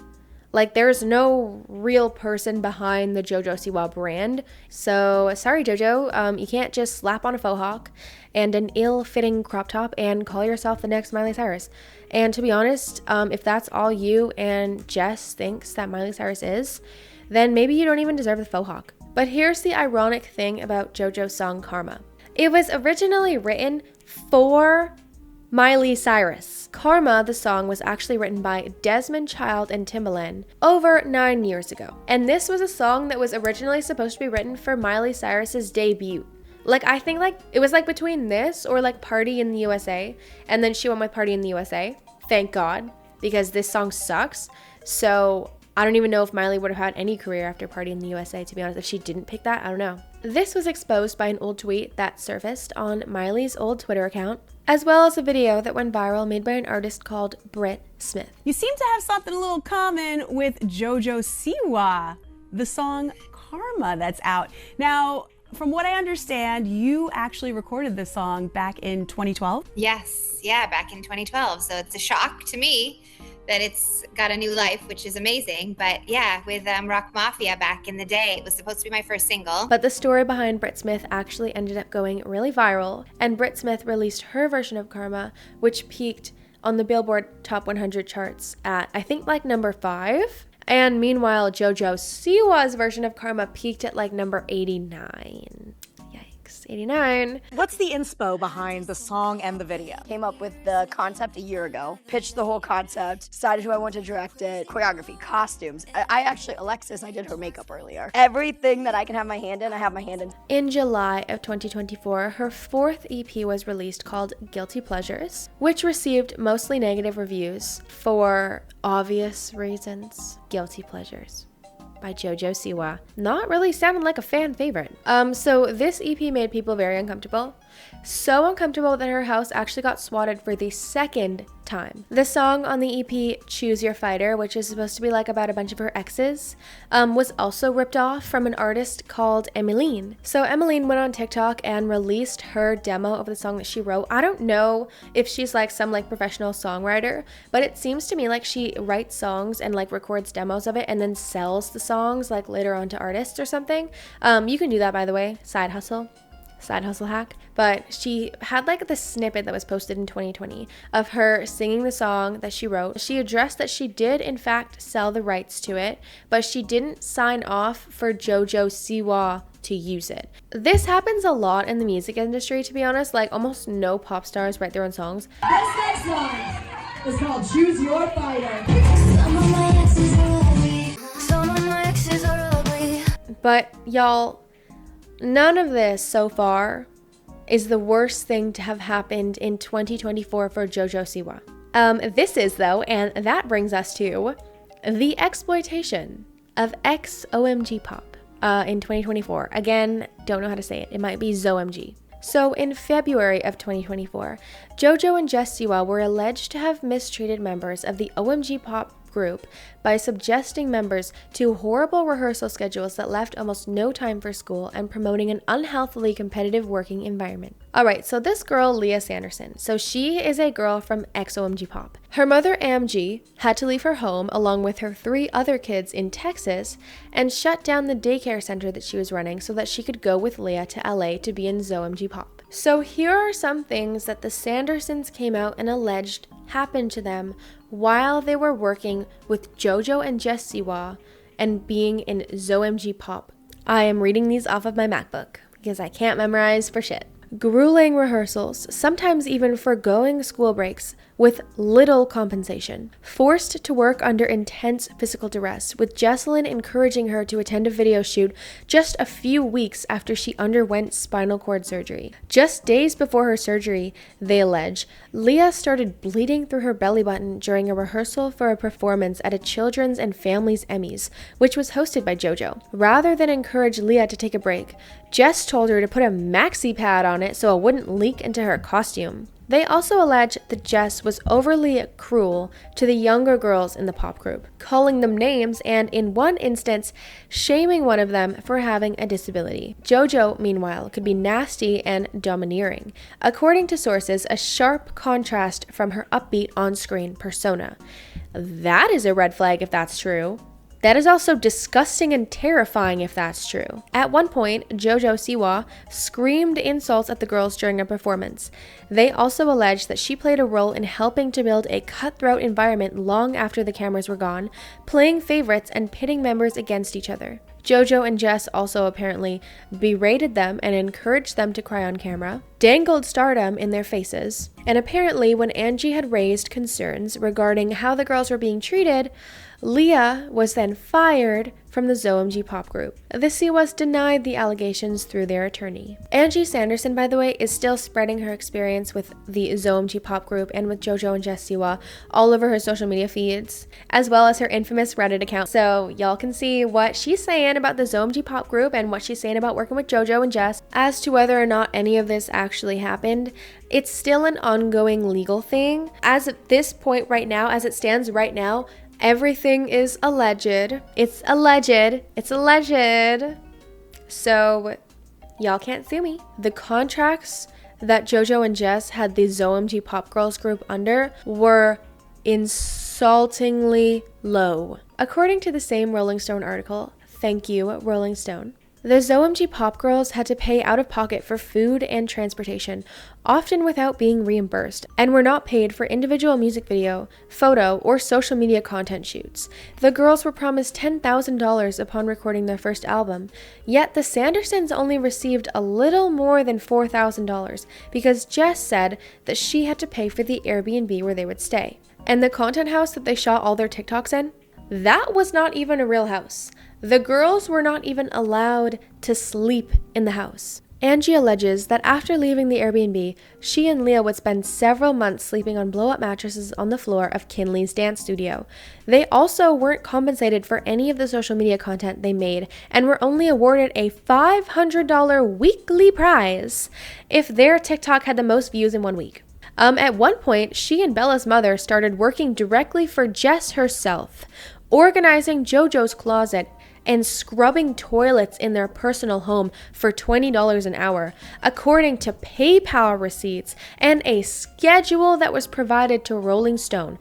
Like, there's no real person behind the JoJo Siwa brand. So, sorry, JoJo, you can't just slap on a faux hawk and an ill-fitting crop top and call yourself the next Miley Cyrus. And to be honest, if that's all you and Jess thinks that Miley Cyrus is, then maybe you don't even deserve the faux hawk. But here's the ironic thing about JoJo's song Karma. It was originally written for Miley Cyrus. Karma, the song, was actually written by Desmond Child and Timbaland over 9 years ago. And this was a song that was originally supposed to be written for Miley Cyrus's debut. Like, I think like it was like between this or like Party in the USA, and then she went with Party in the USA. Thank God, because this song sucks. So I don't even know if Miley would have had any career after Party in the USA, to be honest. If she didn't pick that, I don't know. This was exposed by an old tweet that surfaced on Miley's old Twitter account, as well as a video that went viral made by an artist called Britt Smith. You seem to have something a little common with JoJo Siwa, the song Karma that's out. Now, from what I understand, you actually recorded this song back in 2012? Yes, yeah, back in 2012. So it's a shock to me that it's got a new life, which is amazing. But yeah, with Rock Mafia back in the day, it was supposed to be my first single. But the story behind Britt Smith actually ended up going really viral, and Britt Smith released her version of Karma, which peaked on the Billboard Top 100 charts at, I think, like number 5. And meanwhile, JoJo Siwa's version of Karma peaked at like number 89. 89. What's the inspo behind the song and the video? Came up with the concept a year ago, pitched the whole concept, decided who I want to direct it, choreography, costumes. I actually, Alexis, I did her makeup earlier. Everything that I can have my hand in, I have my hand in. In July of 2024, her 4th EP was released called Guilty Pleasures, which received mostly negative reviews for obvious reasons. Guilty Pleasures by JoJo Siwa. Not really sounding like a fan favorite. So this EP made people very uncomfortable. So uncomfortable that her house actually got swatted for the 2nd time. The song on the EP, Choose Your Fighter, which is supposed to be like about a bunch of her exes, was also ripped off from an artist called Emmeline. So Emmeline went on TikTok and released her demo of the song that she wrote. I don't know if she's like some like professional songwriter, but it seems to me like she writes songs and like records demos of it and then sells the songs like later on to artists or something. You can do that, by the way. Side hustle hack. But she had like the snippet that was posted in 2020 of her singing the song that she wrote. She addressed that she did in fact sell the rights to it, but she didn't sign off for JoJo Siwa to use it. This happens a lot in the music industry, to be honest. Like almost no pop stars write their own songs. This next song is called Choose Your Fighter. But y'all, none of this so far is the worst thing to have happened in 2024 for JoJo Siwa. This is though, and that brings us to the exploitation of XOMG Pop in 2024. Again, don't know how to say it. It might be ZOMG. So in February of 2024, JoJo and Jess Siwa were alleged to have mistreated members of the OMG Pop group by subjecting members to horrible rehearsal schedules that left almost no time for school and promoting an unhealthily competitive working environment. Alright, so this girl, Leah Sanderson, so she is a girl from XOMG Pop. Her mother, AMG, had to leave her home along with her 3 other kids in Texas and shut down the daycare center that she was running so that she could go with Leah to LA to be in ZOMG Pop. So here are some things that the Sandersons came out and alleged happened to them while they were working with JoJo and Jess Siwa and being in ZOMG Pop. I am reading these off of my MacBook because I can't memorize for shit. Grueling rehearsals, sometimes even forgoing school breaks with little compensation. Forced to work under intense physical duress, with Jesselyn encouraging her to attend a video shoot just a few weeks after she underwent spinal cord surgery. Just days before her surgery, they allege, Leah started bleeding through her belly button during a rehearsal for a performance at a Children's and Families Emmys, which was hosted by JoJo. Rather than encourage Leah to take a break, Jess told her to put a maxi pad on it so it wouldn't leak into her costume. They also allege that Jess was overly cruel to the younger girls in the pop group, calling them names and, in one instance, shaming one of them for having a disability. JoJo, meanwhile, could be nasty and domineering. According to sources, a sharp contrast from her upbeat on-screen persona. That is a red flag if that's true. That is also disgusting and terrifying if that's true. At one point, JoJo Siwa screamed insults at the girls during a performance. They also alleged that she played a role in helping to build a cutthroat environment long after the cameras were gone, playing favorites and pitting members against each other. JoJo and Jess also apparently berated them and encouraged them to cry on camera, dangled stardom in their faces, and apparently when Angie had raised concerns regarding how the girls were being treated, Leah was then fired from the ZOMG Pop group. The Siwas denied the allegations through their attorney. Angie Sanderson, by the way, is still spreading her experience with the ZOMG Pop group and with JoJo and Jess Siwa all over her social media feeds, as well as her infamous Reddit account. So y'all can see what she's saying about the ZOMG Pop group and what she's saying about working with JoJo and Jess. As to whether or not any of this actually happened, it's still an ongoing legal thing. As of this point right now, as it stands right now, everything is alleged. It's alleged. It's alleged. So y'all can't sue me. The contracts that JoJo and Jess had the ZOMG Pop Girls group under were insultingly low. According to the same Rolling Stone article, thank you, Rolling Stone, The XOMG Pop girls had to pay out of pocket for food and transportation, often without being reimbursed, and were not paid for individual music video, photo, or social media content shoots. The girls were promised $10,000 upon recording their first album, yet the Sandersons only received a little more than $4,000 because Jess said that she had to pay for the Airbnb where they would stay. And the content house that they shot all their TikToks in, that was not even a real house. The girls were not even allowed to sleep in the house. Angie alleges that after leaving the Airbnb, she and Leah would spend several months sleeping on blow-up mattresses on the floor of Kinley's dance studio. They also weren't compensated for any of the social media content they made and were only awarded a $500 weekly prize if their TikTok had the most views in 1 week. At one point, she and Bella's mother started working directly for Jess herself, organizing JoJo's closet and scrubbing toilets in their personal home for $20 an hour, according to PayPal receipts and a schedule that was provided to Rolling Stone.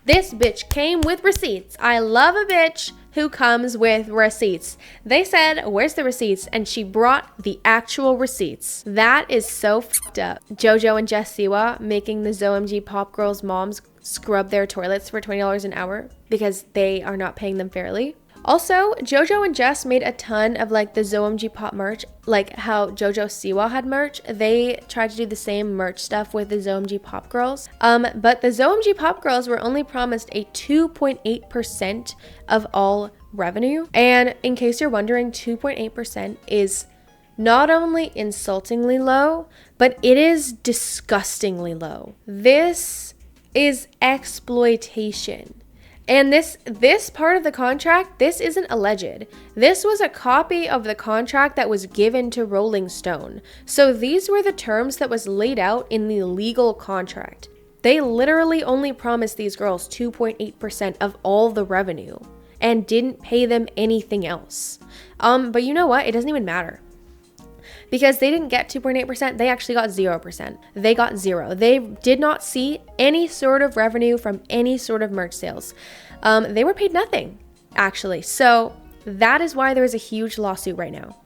This bitch came with receipts. I love a bitch who comes with receipts. They said, where's the receipts? And she brought the actual receipts. That is so fucked up. JoJo and Jess Siwa making the XOMG Pop girls' moms scrub their toilets for $20 an hour because they are not paying them fairly. Also, JoJo and Jess made a ton of like the XOMG Pop merch, like how JoJo Siwa had merch. They tried to do the same merch stuff with the XOMG Pop girls. But the XOMG Pop girls were only promised a 2.8% of all revenue. And in case you're wondering, 2.8% is not only insultingly low, but it is disgustingly low. This is exploitation. And this part of the contract, this isn't alleged. This was a copy of the contract that was given to Rolling Stone. So these were the terms that was laid out in the legal contract. They literally only promised these girls 2.8% of all the revenue and didn't pay them anything else. But you know what? It doesn't even matter. Because they didn't get 2.8%, they actually got 0%. They got zero. They did not see any sort of revenue from any sort of merch sales. They were paid nothing, actually. So that is why there is a huge lawsuit right now.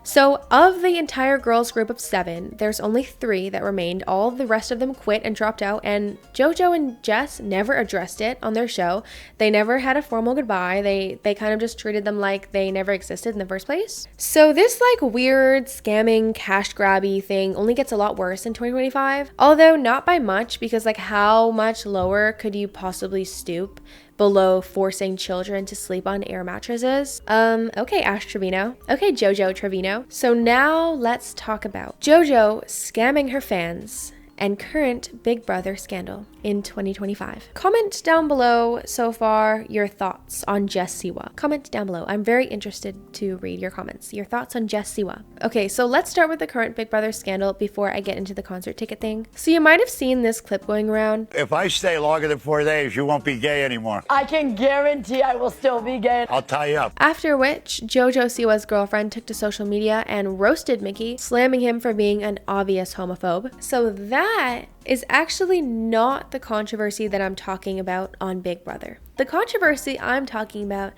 So of the entire girls group of 7, there's only 3 that remained. All the rest of them quit and dropped out, and JoJo and Jess never addressed it on their show. They never had a formal goodbye. They kind of just treated them like they never existed in the first place. So this like weird scamming cash grabby thing only gets a lot worse in 2025, although not by much, because like how much lower could you possibly stoop below forcing children to sleep on air mattresses? Okay, Ash Trevino. Okay, JoJo Trevino. So now let's talk about JoJo scamming her fans and current Big Brother scandal in 2025. Comment down below so far your thoughts on Jess Siwa. Comment down below. I'm very interested to read your comments. Your thoughts on Jess Siwa. Okay, so let's start with the current Big Brother scandal before I get into the concert ticket thing. So you might have seen this clip going around. If I stay longer than 4 days, you won't be gay anymore. I can guarantee I will still be gay. I'll tie you up. After which, JoJo Siwa's girlfriend took to social media and roasted Mickey, slamming him for being an obvious homophobe. So that is actually not the controversy that I'm talking about on Big Brother. The controversy I'm talking about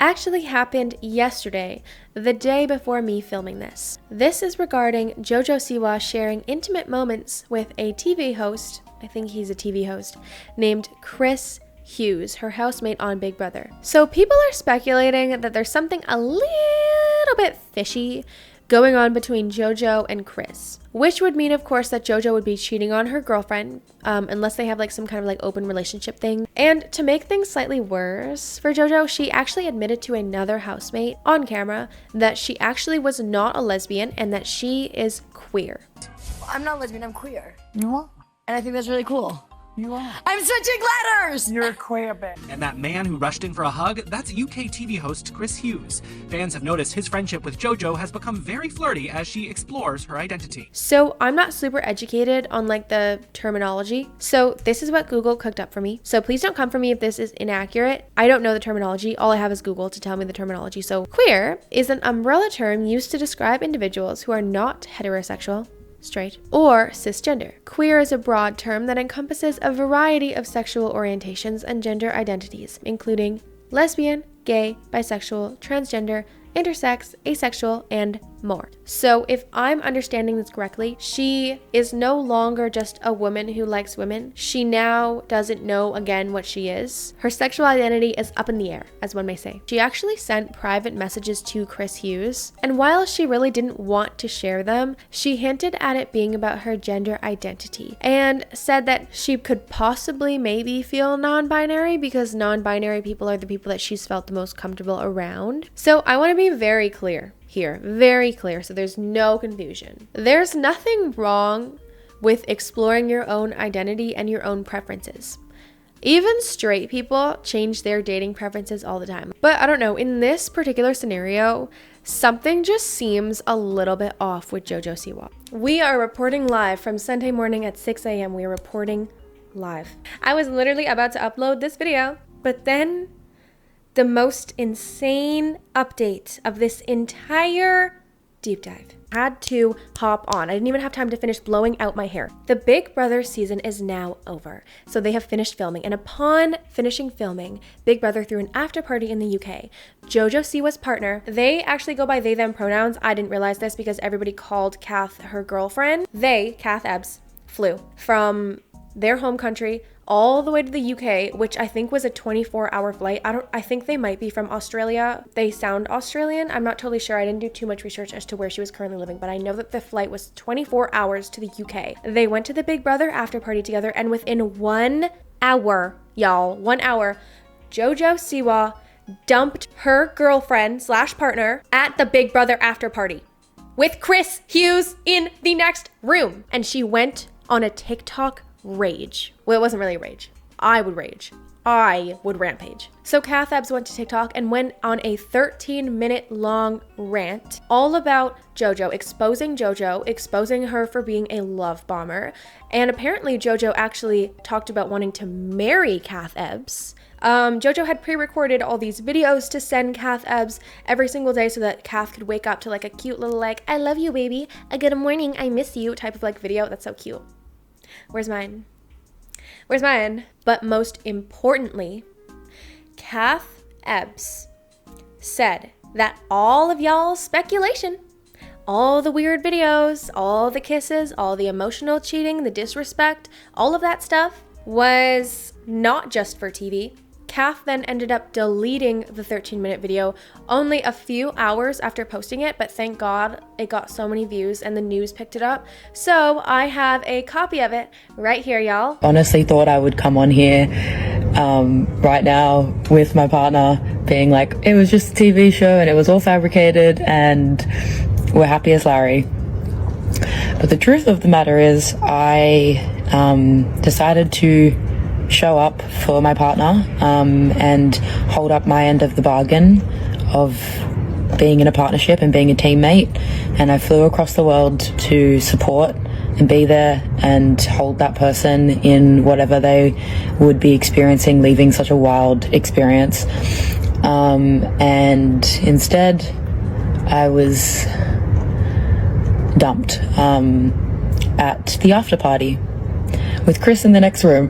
actually happened yesterday, the day before me filming this. This is regarding JoJo Siwa sharing intimate moments with a TV host, I think he's a TV host, named Chris Hughes, her housemate on Big Brother. So people are speculating that there's something a little bit fishy going on between JoJo and Chris, which would mean, of course, that JoJo would be cheating on her girlfriend, unless they have like some kind of like open relationship thing. And to make things slightly worse for JoJo, she actually admitted to another housemate on camera that she actually was not a lesbian and that she is queer. I'm not lesbian, I'm queer. You are? And I think that's really cool. You are. I'm switching letters! You're a queer bitch. And that man who rushed in for a hug, that's UK TV host Chris Hughes. Fans have noticed his friendship with JoJo has become very flirty as she explores her identity. So I'm not super educated on like the terminology. So this is what Google cooked up for me. So please don't come for me if this is inaccurate. I don't know the terminology. All I have is Google to tell me the terminology. So queer is an umbrella term used to describe individuals who are not heterosexual, straight, or cisgender. Queer is a broad term that encompasses a variety of sexual orientations and gender identities, including lesbian, gay, bisexual, transgender, intersex, asexual, and more. So if I'm understanding this correctly, she is no longer just a woman who likes women. She now doesn't know again what she is. Her sexual identity is up in the air, as one may say. She actually sent private messages to Chris Hughes, and while she really didn't want to share them, she hinted at it being about her gender identity and said that she could possibly maybe feel non-binary because non-binary people are the people that she's felt the most comfortable around. So I want to be very clear here, very clear, so there's no confusion. There's nothing wrong with exploring your own identity and your own preferences. Even straight people change their dating preferences all the time. But I don't know, in this particular scenario, something just seems a little bit off with JoJo Siwa. We are reporting live from Sunday morning at 6 a.m. We are reporting live. I was literally about to upload this video, but then the most insane update of this entire deep dive had to hop on. I didn't even have time to finish blowing out my hair. The Big Brother season is now over. So they have finished filming, and upon finishing filming, Big Brother threw an after party in the UK. JoJo Siwa's partner, they actually go by they, them pronouns. I didn't realize this because everybody called Kath her girlfriend. They, Kath Ebbs, flew from their home country all the way to the UK, which I think was a 24-hour flight. I think they might be from Australia. They sound Australian. I'm not totally sure. I didn't do too much research as to where she was currently living, but I know that the flight was 24 hours to the UK. They went to the Big Brother after party together, and within 1 hour, y'all, 1 hour, JoJo Siwa dumped her girlfriend / partner at the Big Brother after party with Chris Hughes in the next room. And she went on a TikTok rage. Well, it wasn't really a rage. I would rage. I would rampage. So Kath Ebbs went to TikTok and went on a 13-minute long rant all about JoJo, exposing her for being a love bomber. And apparently JoJo actually talked about wanting to marry Kath Ebbs. JoJo had pre-recorded all these videos to send Kath Ebbs every single day so that Kath could wake up to like a cute little like, I love you, baby, a good morning, I miss you type of like video. That's so cute. Where's mine? Where's mine? But most importantly, Kath Ebbs said that all of y'all's speculation, all the weird videos, all the kisses, all the emotional cheating, the disrespect, all of that stuff was not just for TV. Kath then ended up deleting the 13-minute video only a few hours after posting it, but thank God it got so many views and the news picked it up. So I have a copy of it right here, y'all. Honestly thought I would come on here right now with my partner being like, it was just a TV show and it was all fabricated and we're happy as Larry. But the truth of the matter is I decided to show up for my partner and hold up my end of the bargain of being in a partnership and being a teammate, and I flew across the world to support and be there and hold that person in whatever they would be experiencing, leaving such a wild experience. And instead I was dumped at the after party with Chris in the next room.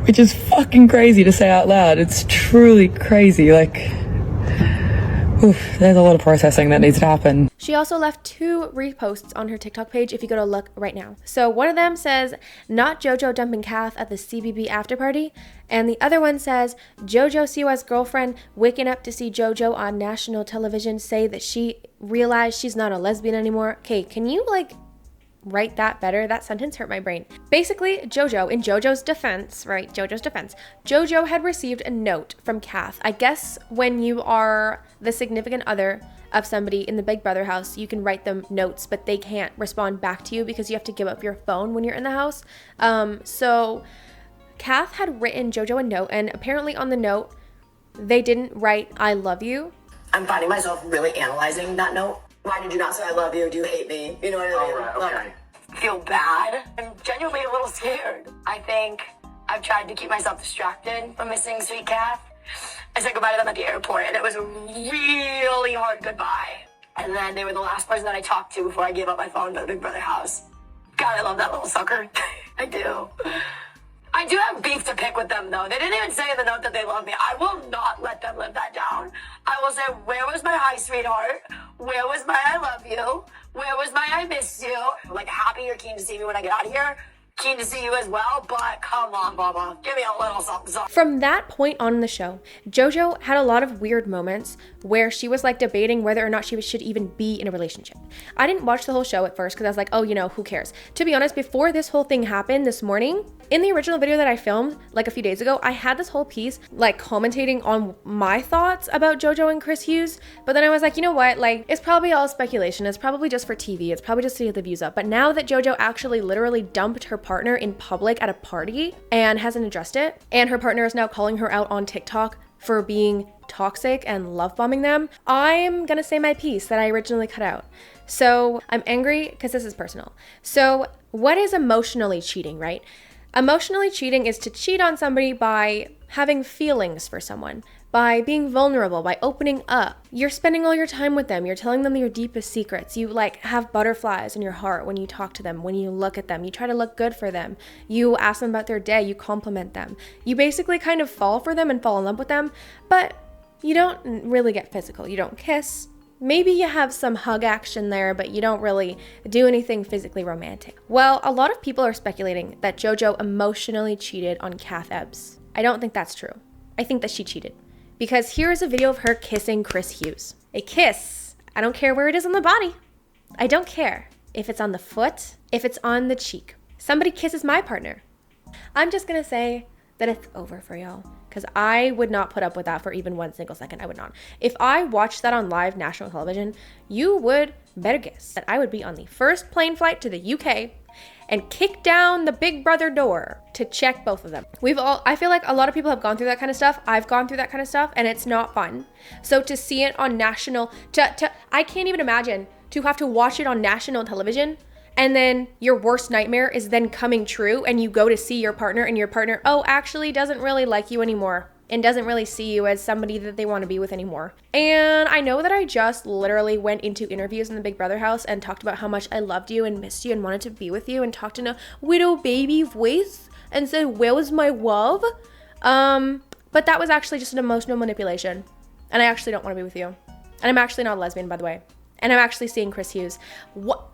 Which is fucking crazy to say out loud. It's truly crazy. Like, oof, there's a lot of processing that needs to happen. She also left 2 reposts on her TikTok page if you go to look right now. So one of them says, not JoJo dumping Kath at the CBB after party. And the other one says, JoJo Siwa's girlfriend waking up to see JoJo on national television say that she realized she's not a lesbian anymore. Okay, can you like write that better? That sentence hurt my brain. Basically, JoJo, in JoJo's defense, right? JoJo's defense, JoJo had received a note from Kath. I guess when you are the significant other of somebody in the Big Brother house, you can write them notes, but they can't respond back to you because you have to give up your phone when you're in the house. So Kath had written JoJo a note, and apparently on the note, they didn't write, I love you. I'm finding myself really analyzing that note. Why did you not say I love you? Do you hate me? You know what I mean? Right, okay. Like, feel bad. I'm genuinely a little scared. I think I've tried to keep myself distracted from missing sweet Kath. I said goodbye to them at the airport, and it was a really hard goodbye. And then they were the last person that I talked to before I gave up my phone to the Big Brother house. God, I love that little sucker. I do. I do have beef to pick with them, though. They didn't even say in the note that they love me. I will not let them live that down. I will say, where was my hi, sweetheart? Where was my I love you? Where was my I miss you? Like, happy you're keen to see me when I get out of here. Keen to see you as well, but come on, Bubba. Give me a little something, something. From that point on in the show, JoJo had a lot of weird moments where she was like debating whether or not she should even be in a relationship. I didn't watch the whole show at first because I was like, oh, you know, who cares? To be honest, before this whole thing happened this morning, in the original video that I filmed like a few days ago, I had this whole piece like commentating on my thoughts about JoJo and Chris Hughes, but then I was like, you know what, like it's probably all speculation, it's probably just for TV, it's probably just to get the views up. But now that JoJo actually literally dumped her partner in public at a party and hasn't addressed it, and her partner is now calling her out on TikTok for being toxic and love bombing them, I'm gonna say my piece that I originally cut out. So I'm angry because this is personal. So what is emotionally cheating, right? Emotionally cheating is to cheat on somebody by having feelings for someone, by being vulnerable, by opening up. You're spending all your time with them. You're telling them your deepest secrets. You like have butterflies in your heart when you talk to them, when you look at them. You try to look good for them. You ask them about their day. You compliment them. You basically kind of fall for them and fall in love with them, but you don't really get physical. You don't kiss. Maybe you have some hug action there, but you don't really do anything physically romantic. Well, a lot of people are speculating that JoJo emotionally cheated on Kath Ebbs. I don't think that's true. I think that she cheated. Because here is a video of her kissing Chris Hughes. A kiss. I don't care where it is on the body. I don't care if it's on the foot, if it's on the cheek. Somebody kisses my partner. I'm just gonna say that it's over for y'all. Because I would not put up with that for even 1 single second. I would not. If I watched that on live national television, you would better guess that I would be on the first plane flight to the UK and kick down the Big Brother door to check both of them. I feel like a lot of people have gone through that kind of stuff. I've gone through that kind of stuff and it's not fun. So to see it on national, I can't even imagine to have to watch it on national television and then your worst nightmare is then coming true and you go to see your partner and your partner, oh, actually doesn't really like you anymore and doesn't really see you as somebody that they want to be with anymore. And I know that I just literally went into interviews in the Big Brother house and talked about how much I loved you and missed you and wanted to be with you and talked in a widow baby voice and said, where was my love? But that was actually just an emotional manipulation. And I actually don't want to be with you. And I'm actually not a lesbian, by the way. And I'm actually seeing Chris Hughes. What?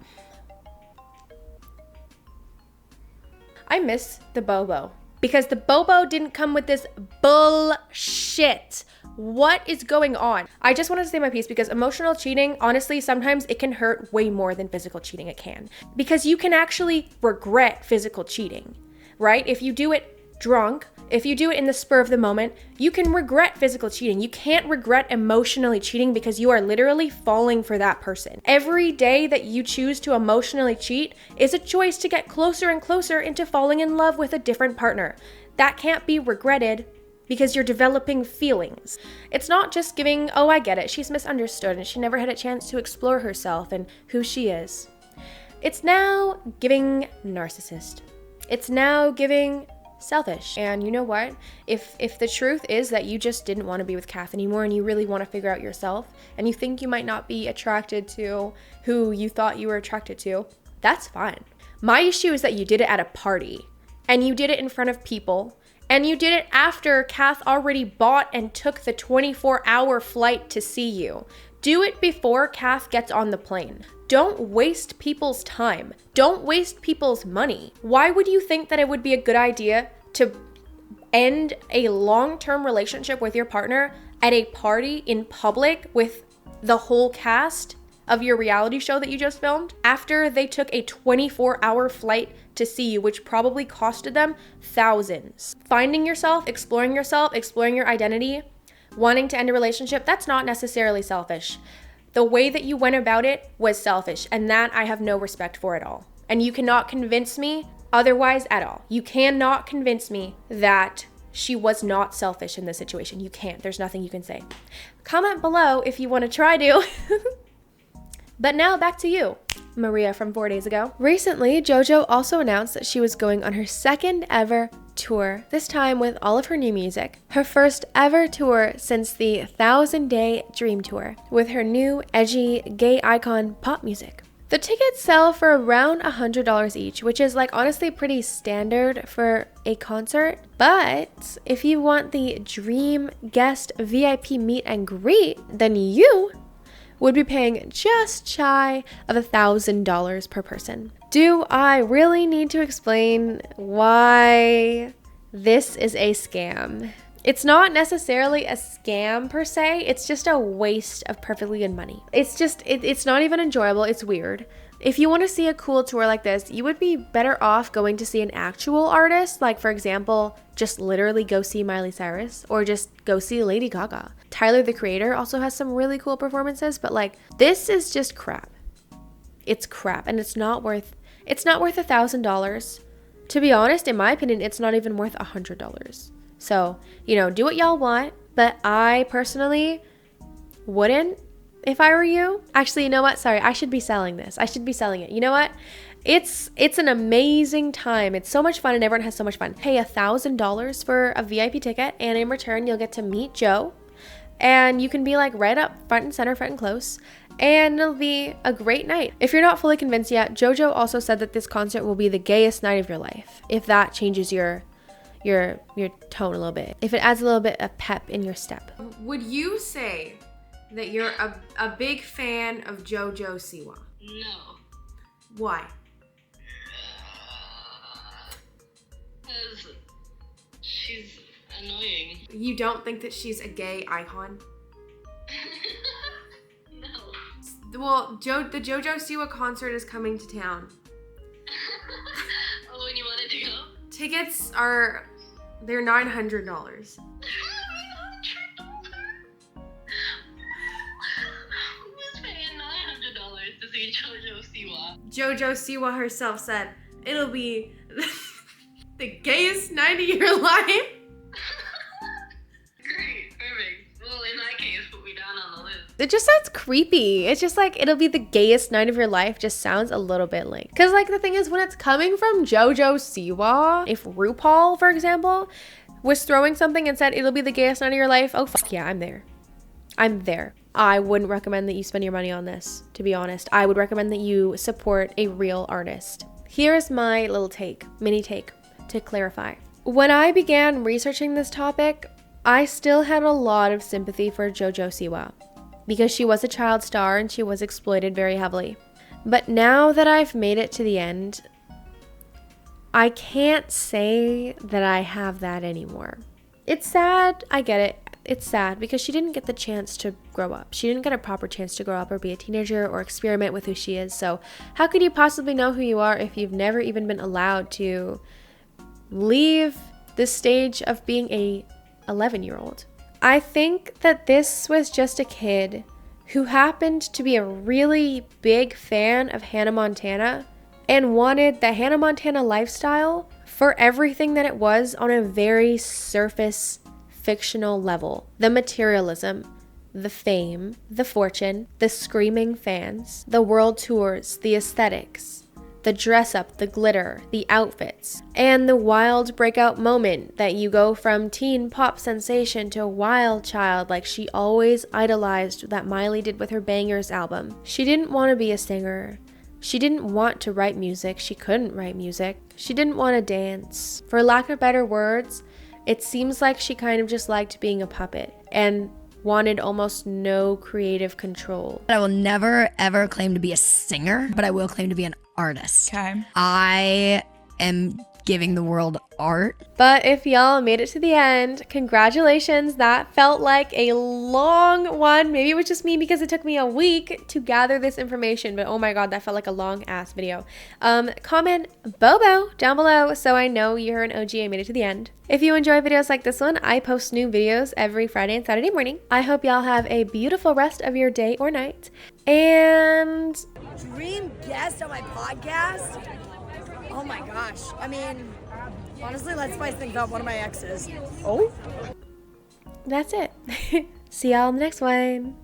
I miss the Bobo because the Bobo didn't come with this bullshit. What is going on? I just wanted to say my piece because emotional cheating, honestly, sometimes it can hurt way more than physical cheating. It can. Because you can actually regret physical cheating, right? If you do it drunk, if you do it in the spur of the moment, you can regret physical cheating. You can't regret emotionally cheating because you are literally falling for that person. Every day that you choose to emotionally cheat is a choice to get closer and closer into falling in love with a different partner. That can't be regretted because you're developing feelings. It's not just giving, oh, I get it, she's misunderstood and she never had a chance to explore herself and who she is. It's now giving narcissist. It's now giving selfish. And you know what? If the truth is that you just didn't want to be with Kath anymore and you really want to figure out yourself and you think you might not be attracted to who you thought you were attracted to, that's fine. My issue is that you did it at a party and you did it in front of people and you did it after Kath already bought and took the 24-hour flight to see you. Do it before Kath gets on the plane. Don't waste people's time. Don't waste people's money. Why would you think that it would be a good idea to end a long-term relationship with your partner at a party in public with the whole cast of your reality show that you just filmed after they took a 24-hour flight to see you, which probably costed them thousands? Finding yourself, exploring your identity, wanting to end a relationship, that's not necessarily selfish. The way that you went about it was selfish, and that I have no respect for at all. And you cannot convince me otherwise at all. You cannot convince me that she was not selfish in this situation. You can't. There's nothing you can say. Comment below if you want to try to. But now back to you, Maria from 4 days ago. Recently, JoJo also announced that she was going on her second ever tour, this time with all of her new music. Her first ever tour since the 1,000 Day Dream Tour, with her new edgy gay icon pop music. The tickets sell for around $100 each, which is like honestly pretty standard for a concert. But if you want the dream guest VIP meet and greet, then you would be paying just shy of $1,000 per person. Do I really need to explain why this is a scam? It's not necessarily a scam per se, it's just a waste of perfectly good money. It's not even enjoyable, it's weird. If you want to see a cool tour like this, you would be better off going to see an actual artist, like for example, just literally go see Miley Cyrus or just go see Lady Gaga. Tyler, the Creator, also has some really cool performances, but like this is just crap. It's crap, and it's not worth $1,000. To be honest, in my opinion, it's not even worth $100. So, you know, do what y'all want, but I personally wouldn't if I were you. Actually, you know what? Sorry, I should be selling this. I should be selling it. You know what? It's an amazing time. It's so much fun and everyone has so much fun. Pay $1,000 for a VIP ticket, and in return, you'll get to meet Joe. And you can be like right up front and center, front and close. And it'll be a great night. If you're not fully convinced yet, JoJo also said that this concert will be the gayest night of your life. If that changes your tone a little bit. If it adds a little bit of pep in your step. Would you say that you're a big fan of JoJo Siwa? No. Why? Because she's annoying. You don't think that she's a gay icon? No. Well, the JoJo Siwa concert is coming to town. Oh, and you wanted to go? Tickets are, they're $900. $900? Who's paying $900 to see JoJo Siwa? JoJo Siwa herself said, it'll be the gayest night of your life. Great, perfect. Well, in that case, put me down on the list. It just sounds creepy. It's just like, it'll be the gayest night of your life just sounds a little bit like. Because like the thing is, when it's coming from JoJo Siwa, if RuPaul, for example, was throwing something and said it'll be the gayest night of your life, oh fuck yeah, I'm there. I'm there. I wouldn't recommend that you spend your money on this, to be honest. I would recommend that you support a real artist. Here's my little mini take to clarify. When I began researching this topic, I still had a lot of sympathy for JoJo Siwa because she was a child star and she was exploited very heavily. But now that I've made it to the end, I can't say that I have that anymore. It's sad, I get it. It's sad because she didn't get the chance to grow up. She didn't get a proper chance to grow up or be a teenager or experiment with who she is. So how could you possibly know who you are if you've never even been allowed to leave the stage of being a 11-year-old? I think that this was just a kid who happened to be a really big fan of Hannah Montana and wanted the Hannah Montana lifestyle for everything that it was on a very surface fictional level. The materialism, the fame, the fortune, the screaming fans, the world tours, the aesthetics, the dress up, the glitter, the outfits, and the wild breakout moment that you go from teen pop sensation to wild child like she always idolized that Miley did with her Bangers album. She didn't want to be a singer. She didn't want to write music. She couldn't write music. She didn't want to dance. For lack of better words, it seems like she kind of just liked being a puppet and wanted almost no creative control. I will never ever claim to be a singer, but I will claim to be an artist. Okay. I am giving the world art. But if y'all made it to the end, congratulations. That felt like a long one. Maybe it was just me because it took me a week to gather this information, but oh my god, that felt like a long ass video. Comment Bobo down below so I know you're an OG and made it to the end. If you enjoy videos like this one, I post new videos every Friday and Saturday morning. I hope y'all have a beautiful rest of your day or night. And Dream guest on my podcast? Oh my gosh. I mean, honestly, let's spice things up. One of my exes. Oh? that's it. See y'all in the next one.